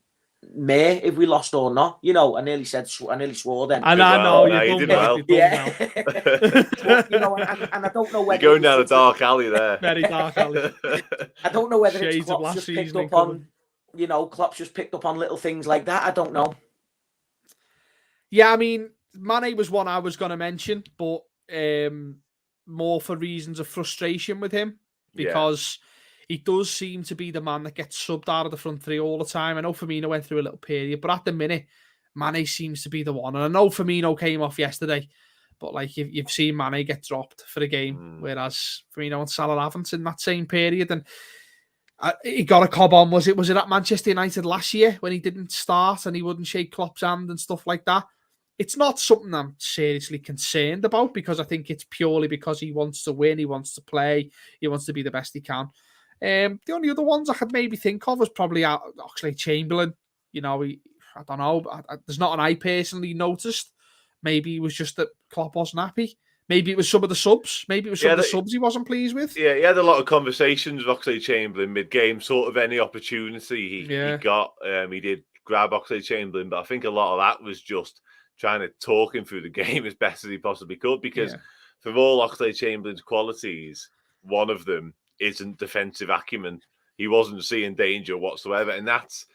mare if we lost or not. You know, I nearly swore then. And I know No, you did well. Yeah. But, you know, and I don't know whether you're going down a dark alley there. Very dark alley. I don't know whether Shades it's of Klopp's last just picked season up on, you know, Klopp's just picked up on little things like that. I don't know. Yeah, I mean, Mane was one I was going to mention, but more for reasons of frustration with him, because he does seem to be the man that gets subbed out of the front three all the time. I know Firmino went through a little period, but at the minute, Mane seems to be the one. And I know Firmino came off yesterday, but like you've seen Mane get dropped for the game, whereas Firmino and Salah haven't in that same period. And he got a cob on. Was it at Manchester United last year when he didn't start and he wouldn't shake Klopp's hand and stuff like that? It's not something I'm seriously concerned about, because I think it's purely because he wants to win, he wants to play, he wants to be the best he can. The only other ones I could maybe think of was probably Oxlade-Chamberlain. You know, I don't know. There's not an I personally noticed. Maybe it was just that Klopp wasn't happy. Maybe it was some of the subs. Maybe it was some of the subs he wasn't pleased with. Yeah, he had a lot of conversations with Oxlade-Chamberlain mid-game, sort of any opportunity he got. He did grab Oxlade-Chamberlain, but I think a lot of that was just trying to talk him through the game as best as he possibly could, because for all Oxlade-Chamberlain's qualities, one of them isn't defensive acumen. He wasn't seeing danger whatsoever, and that's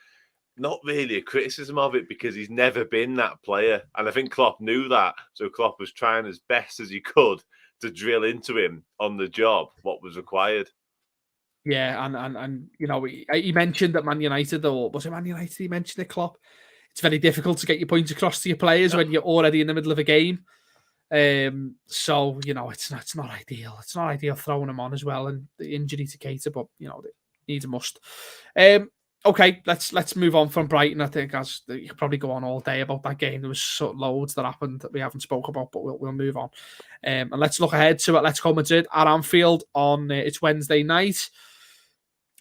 not really a criticism of it, because he's never been that player. And I think Klopp knew that, so Klopp was trying as best as he could to drill into him on the job what was required. Yeah, and you know, he mentioned that Man United, or was it Man United he mentioned it, Klopp? It's very difficult to get your points across to your players when you're already in the middle of a game. So, you know, it's not ideal. It's not ideal throwing him on as well, and the injury to Keita, but, you know, it needs a must. Okay, let's move on from Brighton. I think as you could probably go on all day about that game. There was sort of loads that happened that we haven't spoke about, but we'll move on. And let's look ahead to Atletico Madrid at Anfield on it's Wednesday night.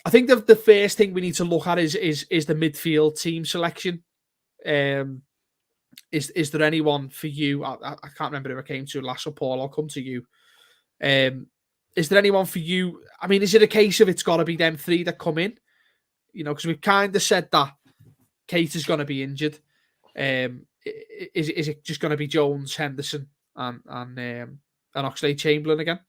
I think the first thing we need to look at is the midfield team selection. Is there anyone for you? I can't remember who I came to last, or Paul, I'll come to you. Is there anyone for you? I mean, is it a case of it's got to be them three that come in? You know, because we've kind of said that Kate is going to be injured. Is it just going to be Jones, Henderson, and Oxlade-Chamberlain again?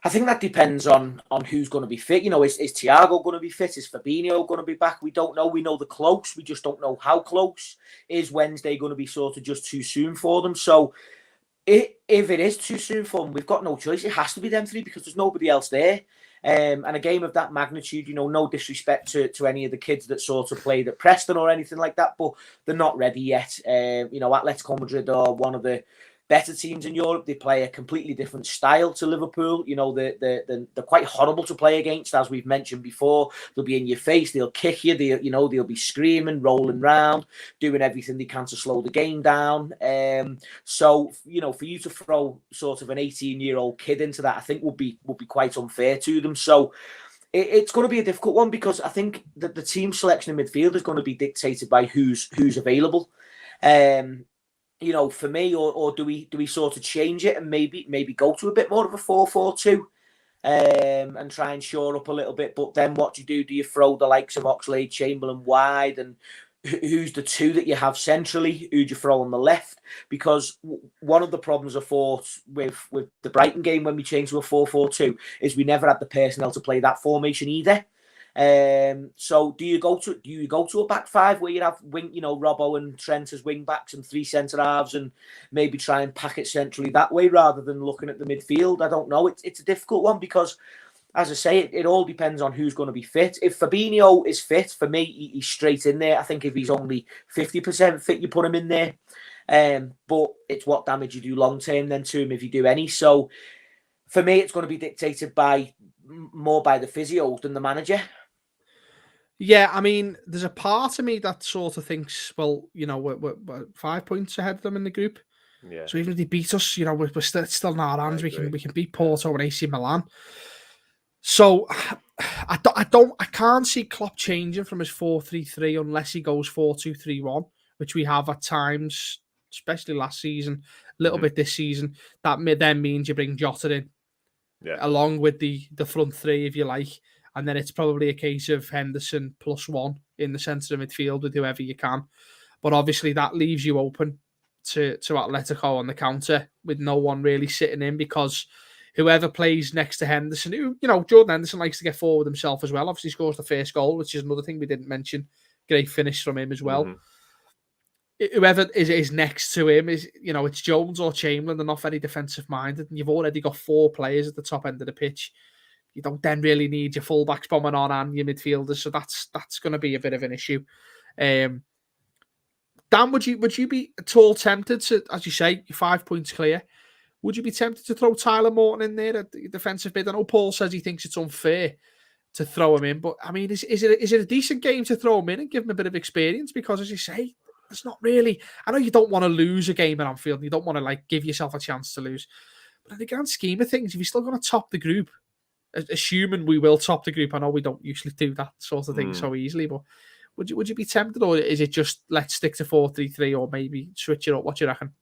I think that depends on who's going to be fit. You know, is Thiago going to be fit? Is Fabinho going to be back? We don't know. We know the close. We just don't know how close. Is Wednesday going to be sort of just too soon for them? So if it is too soon for them, we've got no choice. It has to be them three, because there's nobody else there. And a game of that magnitude, you know, no disrespect to any of the kids that sort of played at Preston or anything like that, but they're not ready yet. You know, Atletico Madrid are one of the better teams in Europe. They play a completely different style to Liverpool. You know, they're quite horrible to play against, as we've mentioned before. They'll be in your face. They'll kick you. They'll be screaming, rolling around, doing everything they can to slow the game down. So, you know, for you to throw sort of an 18-year-old kid into that, I think would be quite unfair to them. So it's going to be a difficult one, because I think that the team selection in midfield is going to be dictated by who's available. You know, for me, or do we sort of change it and maybe go to a bit more of a 4-4-2 and try and shore up a little bit? But then what do you do? Do you throw the likes of Oxlade-Chamberlain wide, and who's the two that you have centrally? Who do you throw on the left? Because one of the problems I thought with the Brighton game when we changed to a 4-4-2 is we never had the personnel to play that formation either. So do you go to a back five where you have Robbo and Trent as wing backs and three centre halves, and maybe try and pack it centrally that way rather than looking at the midfield? I don't know. It's a difficult one, because, as I say, it all depends on who's going to be fit. If Fabinho is fit, for me, he's straight in there. I think if he's only 50% fit, you put him in there. But it's what damage you do long term then to him, if you do any. So for me, it's going to be dictated more by the physio than the manager. Yeah, I mean, there's a part of me that sort of thinks, well, you know, we're 5 points ahead of them in the group. Yeah. So even if they beat us, you know, we're still in our hands. We can beat Porto and AC Milan. So I can't see Klopp changing from his 4-3-3 unless he goes 4-2-3-1, which we have at times, especially last season, a little bit this season. That then means you bring Jota in, along with the front three, if you like, and then it's probably a case of Henderson +1 in the centre of midfield with whoever you can. But obviously that leaves you open to Atletico on the counter with no one really sitting in, because whoever plays next to Henderson, Jordan Henderson likes to get forward himself as well. Obviously scores the first goal, which is another thing we didn't mention. Great finish from him as well. Whoever is next to him is, it's Jones or Chamberlain. They're not very defensive minded, and you've already got 4 players at the top end of the pitch. You don't then really need your fullbacks bombing on and your midfielders, so that's going to be a bit of an issue. Dan, would you be at all tempted to, as you say, you're 5 points clear? Would you be tempted to throw Tyler Morton in there at the defensive bid? I know Paul says he thinks it's unfair to throw him in, but I mean, is it a decent game to throw him in and give him a bit of experience? Because, as you say, it's not really. I know you don't want to lose a game at Anfield. You don't want to give yourself a chance to lose. But in the grand scheme of things, if you're still going to top the group, assuming we will top the group, I know we don't usually do that sort of thing so easily, but would you be tempted, or is it just let's stick to 4-3-3, or maybe switch it up? What do you reckon?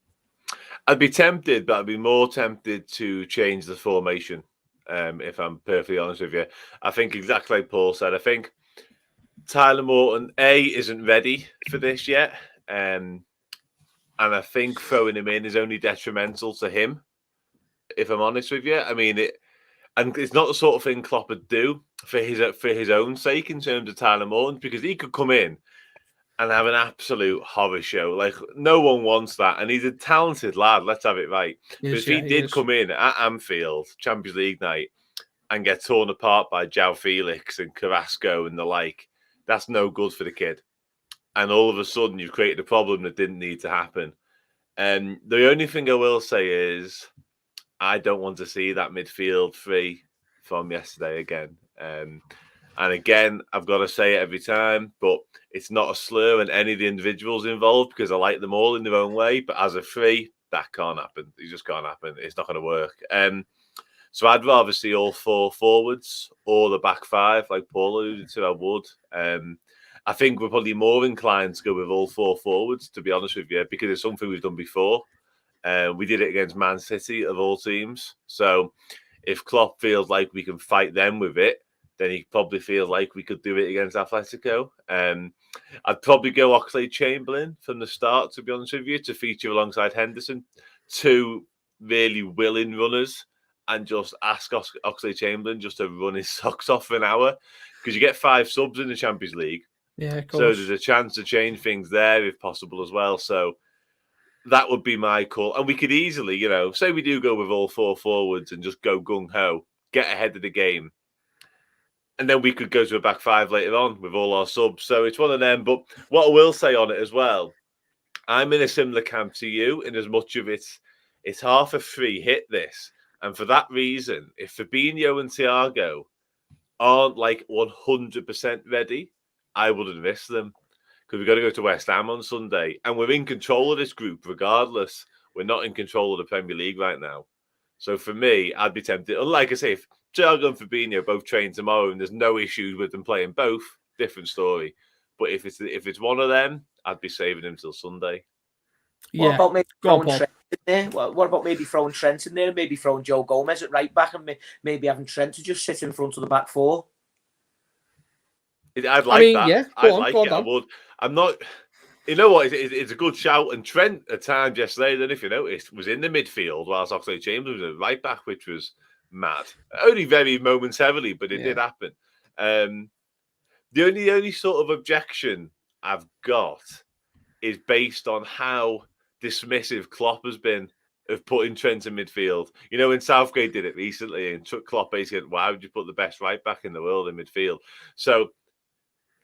I'd be tempted, but I'd be more tempted to change the formation, if I'm perfectly honest with you. I think exactly like Paul said, I think Tyler Morton, isn't ready for this yet. And I think throwing him in is only detrimental to him, if I'm honest with you. I mean, it's not the sort of thing Klopp would do for his own sake in terms of Tyler Morton, because he could come in and have an absolute horror show. Like, no one wants that. And he's a talented lad, let's have it right. But if he did come in at Anfield, Champions League night, and get torn apart by João Felix and Carrasco and the like, that's no good for the kid. And all of a sudden, you've created a problem that didn't need to happen. And the only thing I will say is, I don't want to see that midfield three from yesterday again. And again, I've got to say it every time, but it's not a slur on any of the individuals involved, because I like them all in their own way. But as a three, that can't happen. It just can't happen. It's not going to work. So I'd rather see all 4 forwards or the back 5, like Paul alluded to. I would. I think we're probably more inclined to go with all 4 forwards, to be honest with you, because it's something we've done before. We did it against Man City, of all teams. So if Klopp feels like we can fight them with it, then he probably feels like we could do it against Atletico. I'd probably go Oxlade-Chamberlain from the start, to be honest with you, to feature alongside Henderson. 2 really willing runners, and just ask Oxlade-Chamberlain just to run his socks off for an hour, because you get 5 subs in the Champions League. Yeah, of course. So there's a chance to change things there if possible as well. So that would be my call. And we could easily, say we do go with all 4 forwards and just go gung-ho, get ahead of the game. And then we could go to a back 5 later on with all our subs. So it's one of them. But what I will say on it as well, I'm in a similar camp to you, in as much of it's half a free hit, this. And for that reason, if Fabinho and Thiago aren't 100% ready, I wouldn't risk them, because we've got to go to West Ham on Sunday. And we're in control of this group regardless. We're not in control of the Premier League right now. So for me, I'd be tempted. Like I say, if Thiago and Fabinho both train tomorrow and there's no issues with them playing both, different story. But if it's one of them, I'd be saving him till Sunday. What about maybe throwing Trent in there? What about maybe throwing Trent in there, and maybe throwing Joe Gomez at right back, and maybe having Trent to just sit in front of the back 4? I'd like that. Yeah, I'd like it. I would. I'm not. You know what? It's a good shout. And Trent, at times yesterday, then if you noticed, was in the midfield whilst Oxlade-Chamberlain was at right back, which was mad. Only very momentarily, but it did happen. The only sort of objection I've got is based on how dismissive Klopp has been of putting Trent in midfield. When Southgate did it recently, and Klopp basically said, why would you put the best right back in the world in midfield? So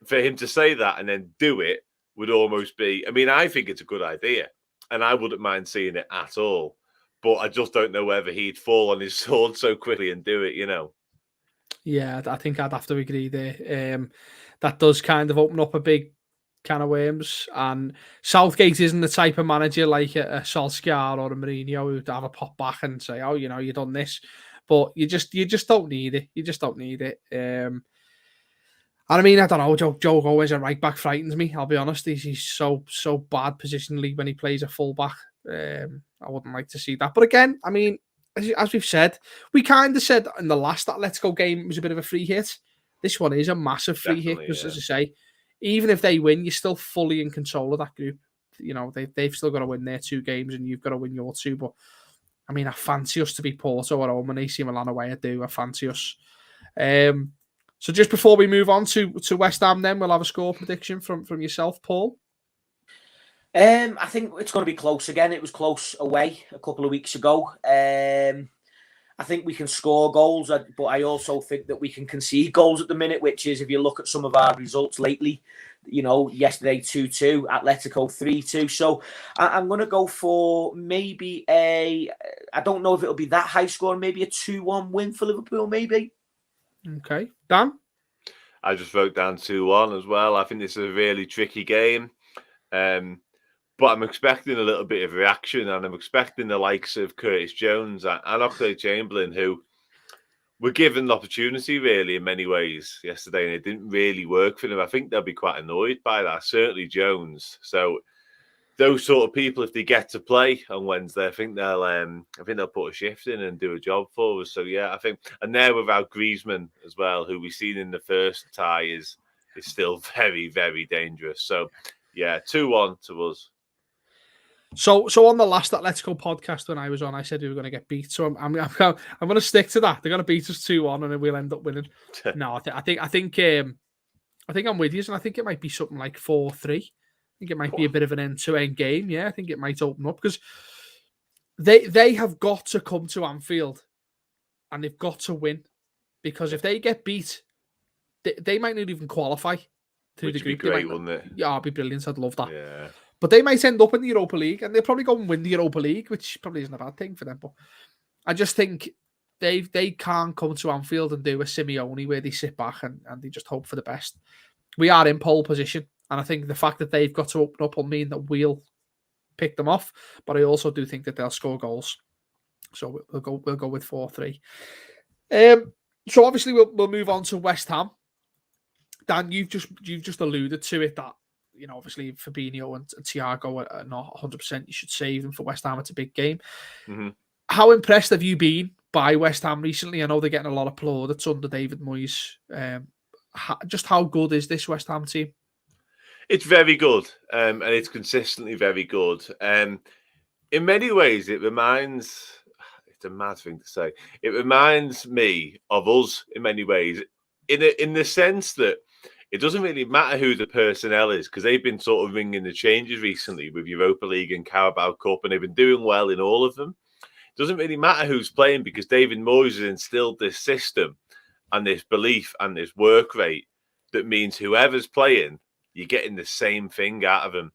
for him to say that and then do it would almost be, I think it's a good idea, and I wouldn't mind seeing it at all. But I just don't know whether he'd fall on his sword so quickly and do it, Yeah, I think I'd have to agree there. That does kind of open up a big can of worms. And Southgate isn't the type of manager like a Solskjaer or a Mourinho who'd have a pop back and say, oh, you've done this. but you just don't need it. You just don't need it. And I mean, I don't know. Joe Gomez at right back frightens me. I'll be honest. He's so bad positionally when he plays a full back. I wouldn't like to see that. But again, I mean, as we've said, we kind of said in the last Atletico game it was a bit of a free hit. This one is a massive free hit because, as I say, even if they win, you're still fully in control of that group. You know, they've still got to win their 2 games, and you've got to win your 2. But I mean, I fancy us to be Porto at home and AC Milan away. I do. I fancy us. So just before we move on to West Ham, then we'll have a score prediction from yourself, Paul. I think it's going to be close again. It was close away a couple of weeks ago. I think we can score goals, but I also think that we can concede goals at the minute, which is, if you look at some of our results lately, you know, yesterday 2-2, Atletico 3-2. So I'm going to go for maybe I don't know if it'll be that high score, maybe a 2-1 win for Liverpool, maybe. Okay. Dan? I just wrote down 2-1 as well. I think this is a really tricky game. But I'm expecting a little bit of reaction, and I'm expecting the likes of Curtis Jones and Oxlade-Chamberlain, who were given the opportunity, really, in many ways yesterday, and it didn't really work for them. I think they'll be quite annoyed by that, certainly Jones. So those sort of people, if they get to play on Wednesday, I think they'll put a shift in and do a job for us. So yeah, I think, and there without Griezmann as well, who we've seen in the first tie is still very, very dangerous. So yeah, 2-1 to us. So on the last Atletico podcast when I was on, I said we were going to get beat. So I'm going to stick to that. They're going to beat us 2-1, and then we'll end up winning. No, I think I'm with you, and I think it might be something like 4-3. I think it might be a bit of an end-to-end game. Yeah, I think it might open up because they have got to come to Anfield, and they've got to win, because if they get beat, they might not even qualify through the group. Which would be great, wouldn't it? Yeah, it'd be brilliant. I'd love that. Yeah. But they might end up in the Europa League, and they'll probably go and win the Europa League, which probably isn't a bad thing for them. But I just think they can't come to Anfield and do a Simeone where they sit back and they just hope for the best. We are in pole position, and I think the fact that they've got to open up will mean that we'll pick them off. But I also do think that they'll score goals. So we'll go with 4-3. So obviously we'll move on to West Ham. Dan, you've just alluded to it that, you know, obviously Fabinho and Thiago are not 100%. You should save them for West Ham. It's a big game. Mm-hmm. How impressed have you been by West Ham recently? I know they're getting a lot of plaudits under David Moyes. Just how good is this West Ham team? It's very good, and it's consistently very good. In many ways, it's a mad thing to say. It reminds me of us in many ways, in the sense that it doesn't really matter who the personnel is, because they've been sort of ringing the changes recently with Europa League and Carabao Cup, and they've been doing well in all of them. It doesn't really matter who's playing, because David Moyes has instilled this system and this belief and this work rate that means whoever's playing, you're getting the same thing out of them.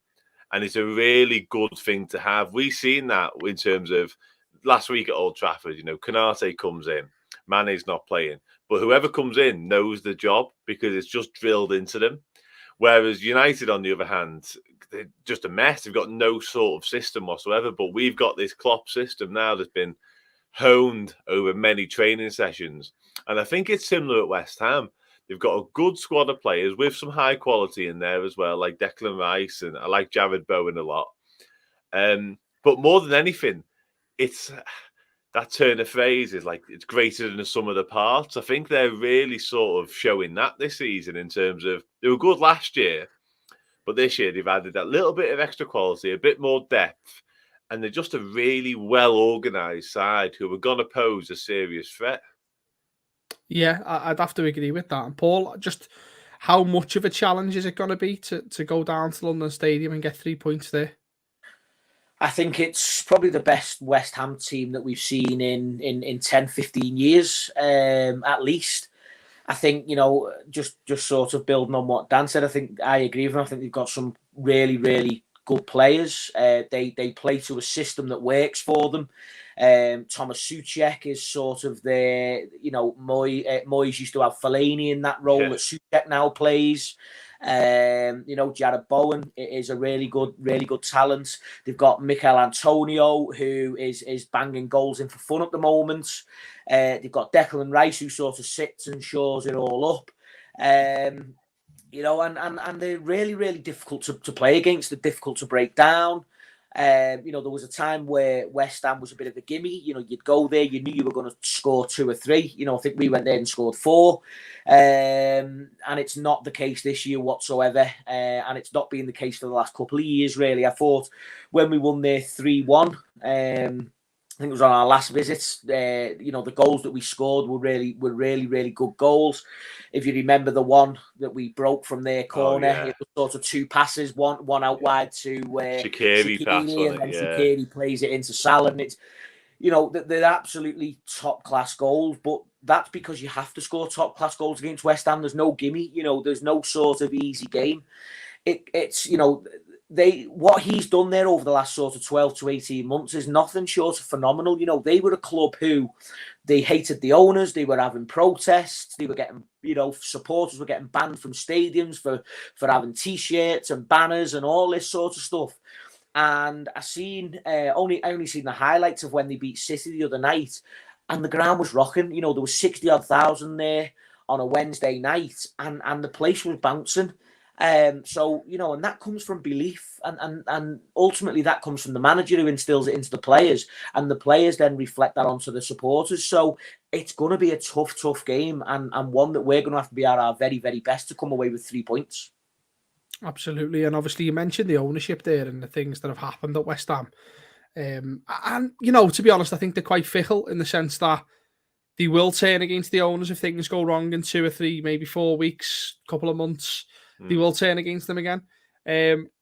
And it's a really good thing to have. We've seen that in terms of last week at Old Trafford. You know, Konate comes in, Mane's not playing, but whoever comes in knows the job because it's just drilled into them. Whereas United, on the other hand, they're just a mess. They've got no sort of system whatsoever. But we've got this Klopp system now that's been honed over many training sessions. And I think it's similar at West Ham. They've got a good squad of players with some high quality in there as well, like Declan Rice, and I like Jared Bowen a lot. But more than anything, it's that turn of phrase is like it's greater than the sum of the parts. I think they're really sort of showing that this season in terms of they were good last year, but this year they've added that little bit of extra quality, a bit more depth, and they're just a really well-organised side who are going to pose a serious threat. Yeah, I'd have to agree with that. And Paul, just how much of a challenge is it going to be to go down to London Stadium and get 3 points there? I think it's probably the best West Ham team that we've seen in 10, 15 years, at least. I think, you know, just sort of building on what Dan said, I agree with him. I think they've got some really, really good players. They play to a system that works for them. Thomas Souček is sort of Moyes used to have Fellaini in that role that Souček now plays. Jared Bowen is a really good talent. They've got Michael Antonio, who is banging goals in for fun at the moment. They've got Declan Rice, who sort of sits and shores it all up. And they're really difficult to play against. They're difficult to break down. There was a time where West Ham was a bit of a gimme. You'd go there, you knew you were going to score 2 or 3. I think we went there and scored 4. And it's not the case this year whatsoever. And it's not been the case for the last couple of years, really. I thought when we won there 3-1, I think it was on our last visit. The goals that we scored were really good goals. If you remember the one that we broke from their corner, It was sort of 2 passes, one out wide to Shaqiri pass, and then Shaqiri plays it into Salah. And it's, they're absolutely top class goals, but that's because you have to score top class goals against West Ham. There's no gimme. There's no sort of easy game. It's what he's done there over the last sort of 12 to 18 months is nothing short of phenomenal. They were a club who they hated the owners. They were having protests. They were getting, supporters were getting banned from stadiums for having T-shirts and banners and all this sort of stuff. And I only seen the highlights of when they beat City the other night, and the ground was rocking. There was 60-odd thousand there on a Wednesday night, and the place was bouncing. And that comes from belief, and ultimately that comes from the manager who instills it into the players, and the players then reflect that onto the supporters. So it's going to be a tough game, and one that we're going to have to be at our very, very best to come away with 3 points. Absolutely, and obviously you mentioned the ownership there and the things that have happened at West Ham. And to be honest, I think they're quite fickle in the sense that they will turn against the owners if things go wrong in 2 or 3, maybe 4 weeks, couple of months. They will turn against them again.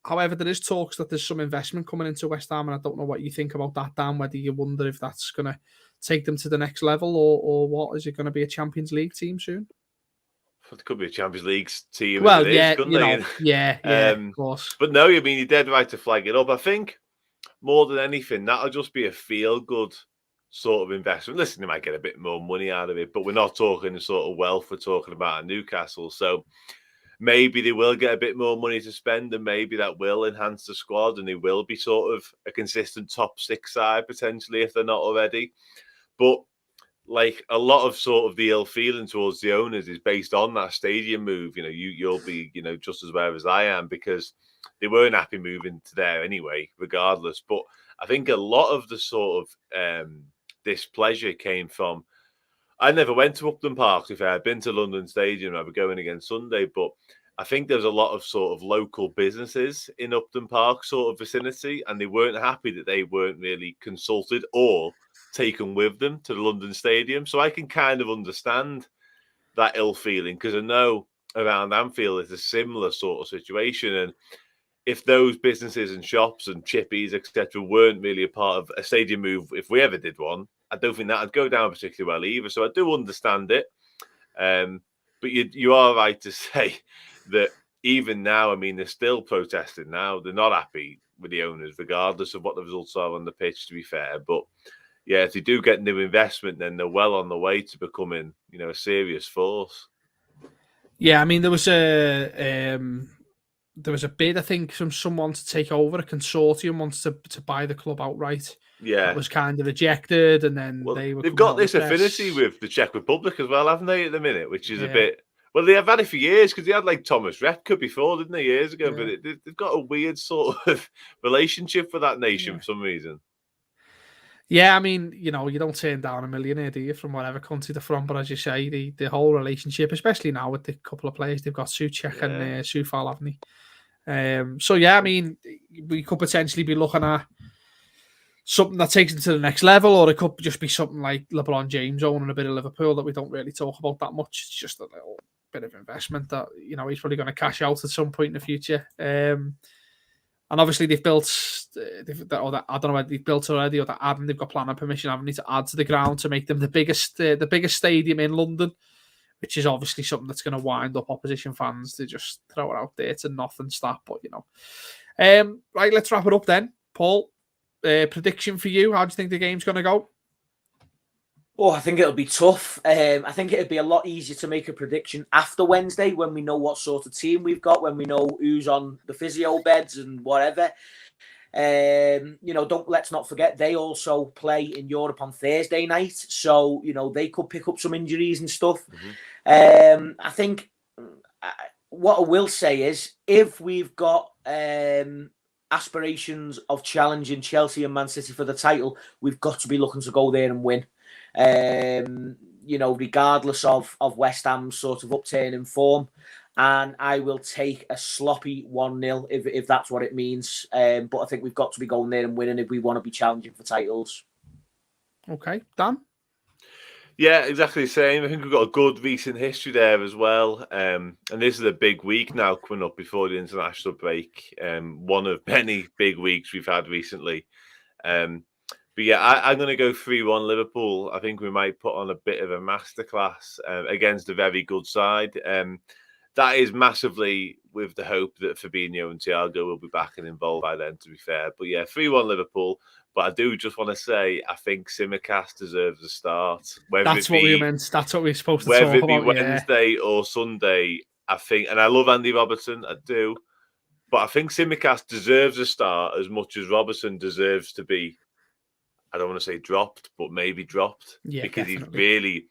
However, there is talks that there's some investment coming into West Ham, and I don't know what you think about that, Dan, whether you wonder if that's going to take them to the next level or what. Is it going to be a Champions League team soon? It could be a Champions League team. Well, of course. But no, you're dead right to flag it up. I think more than anything, that'll just be a feel-good sort of investment. Listen, they might get a bit more money out of it, but we're not talking sort of wealth. We're talking about Newcastle. So maybe they will get a bit more money to spend, and maybe that will enhance the squad, and they will be sort of a consistent top 6 side potentially if they're not already. But like a lot of sort of the ill feeling towards the owners is based on that stadium move. You'll be just as aware as I am, because they weren't happy moving to there anyway, regardless. But I think a lot of the sort of displeasure came from. I never went to Upton Park. If I had been to London Stadium, I would go in again Sunday. But I think there's a lot of sort of local businesses in Upton Park sort of vicinity, and they weren't happy that they weren't really consulted or taken with them to the London Stadium. So I can kind of understand that ill feeling, because I know around Anfield it's a similar sort of situation. And if those businesses and shops and chippies, etc., weren't really a part of a stadium move, if we ever did one, I don't think that would go down particularly well either. So I do understand it. But you are right to say that even now, they're still protesting now. They're not happy with the owners, regardless of what the results are on the pitch, to be fair. But yeah, if they do get new investment, then they're well on the way to becoming, a serious force. Yeah, there was a bid, I think, from someone to take over. A consortium wants to buy the club outright. Yeah, that was kind of rejected, and then they've got this affinity with the Czech Republic as well, haven't they? At the minute, which is a bit. Well, they have had it for years, because they had like Thomas Repka before, didn't they, years ago? Yeah. But they've got a weird sort of relationship with that nation for some reason. Yeah, you don't turn down a millionaire, do you, from whatever country they're from? But as you say, the whole relationship, especially now with the couple of players they've got, Souček and Soufal, haven't they? So yeah, we could potentially be looking at something that takes it to the next level, or it could just be something like LeBron James owning a bit of Liverpool that we don't really talk about that much. It's just a little bit of investment that he's probably going to cash out at some point in the future. And obviously they've built, I don't know whether they've built already or they've got planning permission, haven't they, to add to the ground to make them the biggest stadium in London, which is obviously something that's going to wind up opposition fans to just throw it out there to nothing stop. But right, let's wrap it up then. Paul, prediction for you? How do you think the game's going to go? Oh, I think it'll be tough. I think it'd be a lot easier to make a prediction after Wednesday when we know what sort of team we've got, when we know who's on the physio beds and whatever. Let's not forget they also play in Europe on Thursday night, so they could pick up some injuries and stuff. I think what I will say is if we've got aspirations of challenging Chelsea and Man City for the title, we've got to be looking to go there and win. Regardless of West Ham's sort of upturn in form. And I will take a sloppy 1-0 if that's what it means. But I think we've got to be going there and winning if we want to be challenging for titles. Okay, Dan? Yeah, exactly the same. I think we've got a good recent history there as well. And this is a big week now coming up before the international break. One of many big weeks we've had recently. But yeah, I'm going to go 3-1 Liverpool. I think we might put on a bit of a masterclass against a very good side. That is massively with the hope that Fabinho and Thiago will be back and involved by then, to be fair. But yeah, 3-1 Liverpool. But I do just want to say, I think Tsimikas deserves a start. That's what we meant. That's what we're supposed to talk about. Whether it be Wednesday or Sunday, I think, and I love Andy Robertson, I do. But I think Tsimikas deserves a start as much as Robertson deserves to be, I don't want to say dropped, but maybe dropped. Yeah, because definitely. He's really,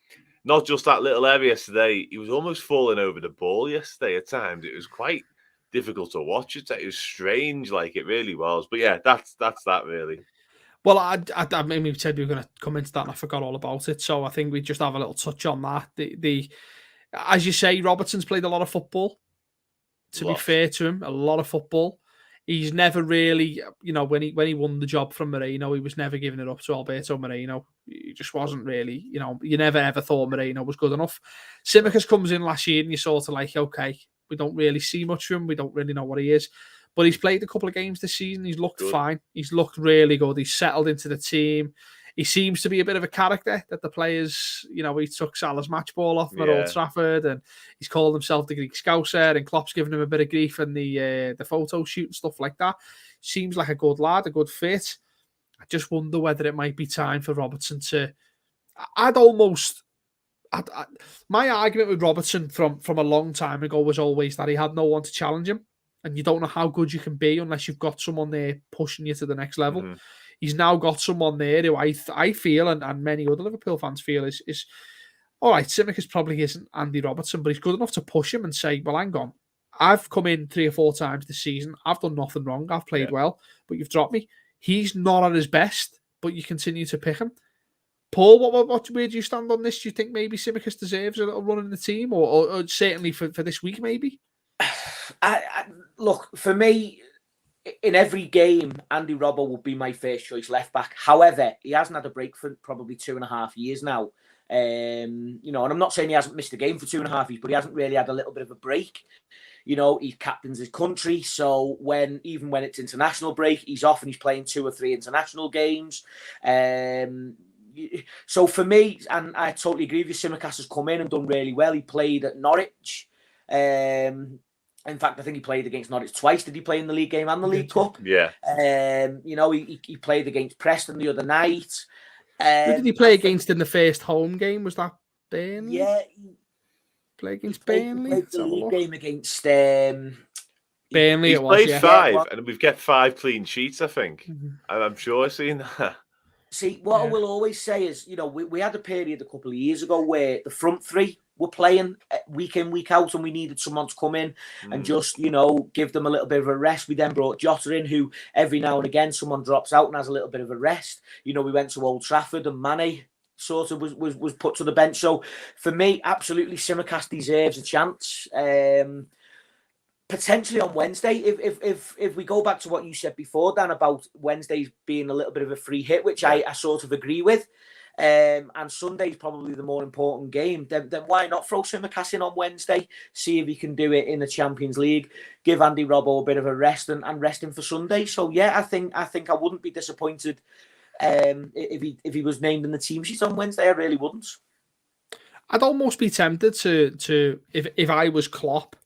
not just that little area yesterday, he was almost falling over the ball yesterday at times. It was quite difficult to watch. It was strange, like it really was. But yeah, that's that really. Well, I mean, we said we were going to come into that, and I forgot all about it. So I think we just have a little touch on that. As you say, Robertson's played a lot of football. To be fair to him, a lot of football. He's never really, when he won the job from Moreno, he was never giving it up to Alberto Moreno. He just wasn't really, you never ever thought Moreno was good enough. Tsimikas comes in last year, and you're sort of like, okay, we don't really see much of him. We don't really know what he is. But he's played a couple of games this season. He's looked fine. He's looked really good. He's settled into the team. He seems to be a bit of a character that the players, he took Salah's match ball off at Old Trafford, and he's called himself the Greek Scouser, and Klopp's giving him a bit of grief in the photo shoot and stuff like that. Seems like a good lad, a good fit. I just wonder whether it might be time for Robertson to... my argument with Robertson from a long time ago was always that he had no one to challenge him. And you don't know how good you can be unless you've got someone there pushing you to the next level. Mm-hmm. He's now got someone there who I feel, and many other Liverpool fans feel, is all right, Tsimikas probably isn't Andy Robertson, but he's good enough to push him and say, well, hang on, I've come in 3 or 4 times this season. I've done nothing wrong. I've played well, but you've dropped me. He's not at his best, but you continue to pick him. Paul, where do you stand on this? Do you think maybe Tsimikas deserves a little run in the team, or certainly for this week, maybe? Look, for me, in every game, Andy Robbo would be my first choice left back. However, he hasn't had a break for probably 2.5 years now. And I'm not saying he hasn't missed a game for 2.5 years, but he hasn't really had a little bit of a break. He captains his country, so even when it's international break, he's off and he's playing 2 or 3 international games. So for me, and I totally agree with you, Tsimikas has come in and done really well. He played at Norwich. In fact, I think he played against Norwich twice. Did he play in the league game and the League Cup? Yeah. He played against Preston the other night. Who did he play against in the first home game? Was that Burnley? Yeah. Play against Burnley? He played the league game against... Burnley He's it was, played 5, and we've got 5 clean sheets, I think. Mm-hmm. And I'm sure I've seen that. See, what I will always say is, we had a period a couple of years ago where the front 3 were playing week in, week out, and we needed someone to come in and just, give them a little bit of a rest. We then brought Jota in, who every now and again someone drops out and has a little bit of a rest. We went to Old Trafford and Mane sort of was put to the bench. So for me, absolutely, Tsimikas deserves a chance. Potentially on Wednesday, if we go back to what you said before, Dan, about Wednesdays being a little bit of a free hit, which I sort of agree with, and Sunday's probably the more important game, then why not throw Tsimikas in on Wednesday, see if he can do it in the Champions League, give Andy Robbo a bit of a rest and rest him for Sunday. So yeah, I think I wouldn't be disappointed if he was named in the team sheet on Wednesday. I really wouldn't. I'd almost be tempted to if I was Klopp,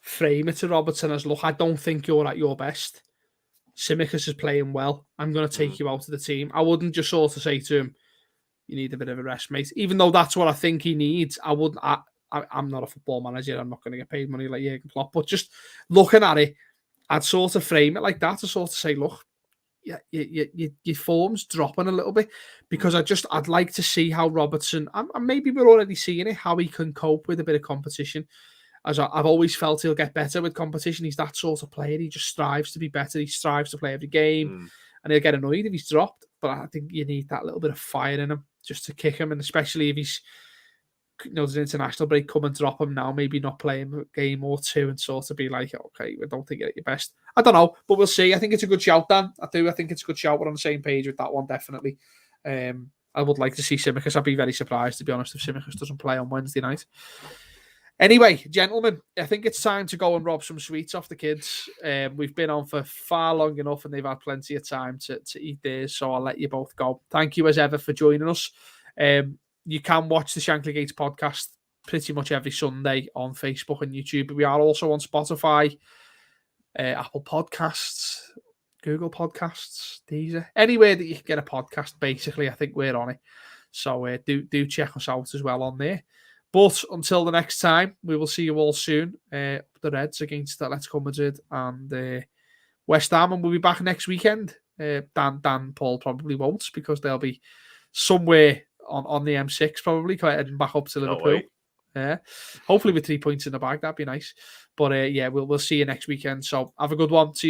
frame it to Robertson as, look, I don't think you're at your best. Tsimikas is playing well. I'm going to take you out of the team. I wouldn't just sort of say to him, you need a bit of a rest, mate. Even though that's what I think he needs, I wouldn't. I'm not a football manager. I'm not going to get paid money like Jurgen Klopp. But just looking at it, I'd sort of frame it like that to sort of say, look, yeah, your form's dropping a little bit, because I'd like to see how Robertson, and maybe we're already seeing it, how he can cope with a bit of competition. As I've always felt, he'll get better with competition. He's that sort of player. He just strives to be better. He strives to play every game, and he'll get annoyed if he's dropped. But I think you need that little bit of fire in him just to kick him, and especially if he's, there's an international break, come and drop him now, maybe not playing a game or two, and sort of be like, okay, we don't think you're at your best. I don't know, but we'll see. I think it's a good shout, Dan. I do. I think it's a good shout. We're on the same page with that one, definitely. I would like to see Tsimikas. I'd be very surprised, to be honest, if Tsimikas doesn't play on Wednesday night. Anyway, gentlemen, I think it's time to go and rob some sweets off the kids. We've been on for far long enough, and they've had plenty of time to eat theirs, so I'll let you both go. Thank you as ever for joining us. You can watch the Shankly Gates podcast pretty much every Sunday on Facebook and YouTube. We are also on Spotify, Apple Podcasts, Google Podcasts, Deezer, anywhere that you can get a podcast, basically. I think we're on it. So do check us out as well on there. But until the next time, we will see you all soon. The Reds against Atletico Madrid and West Ham, and we'll be back next weekend. Dan Paul probably won't, because they'll be somewhere on the M6, probably heading back up to Liverpool. Yeah, hopefully with 3 points in the bag, that'd be nice. But we'll see you next weekend. So have a good one. See you.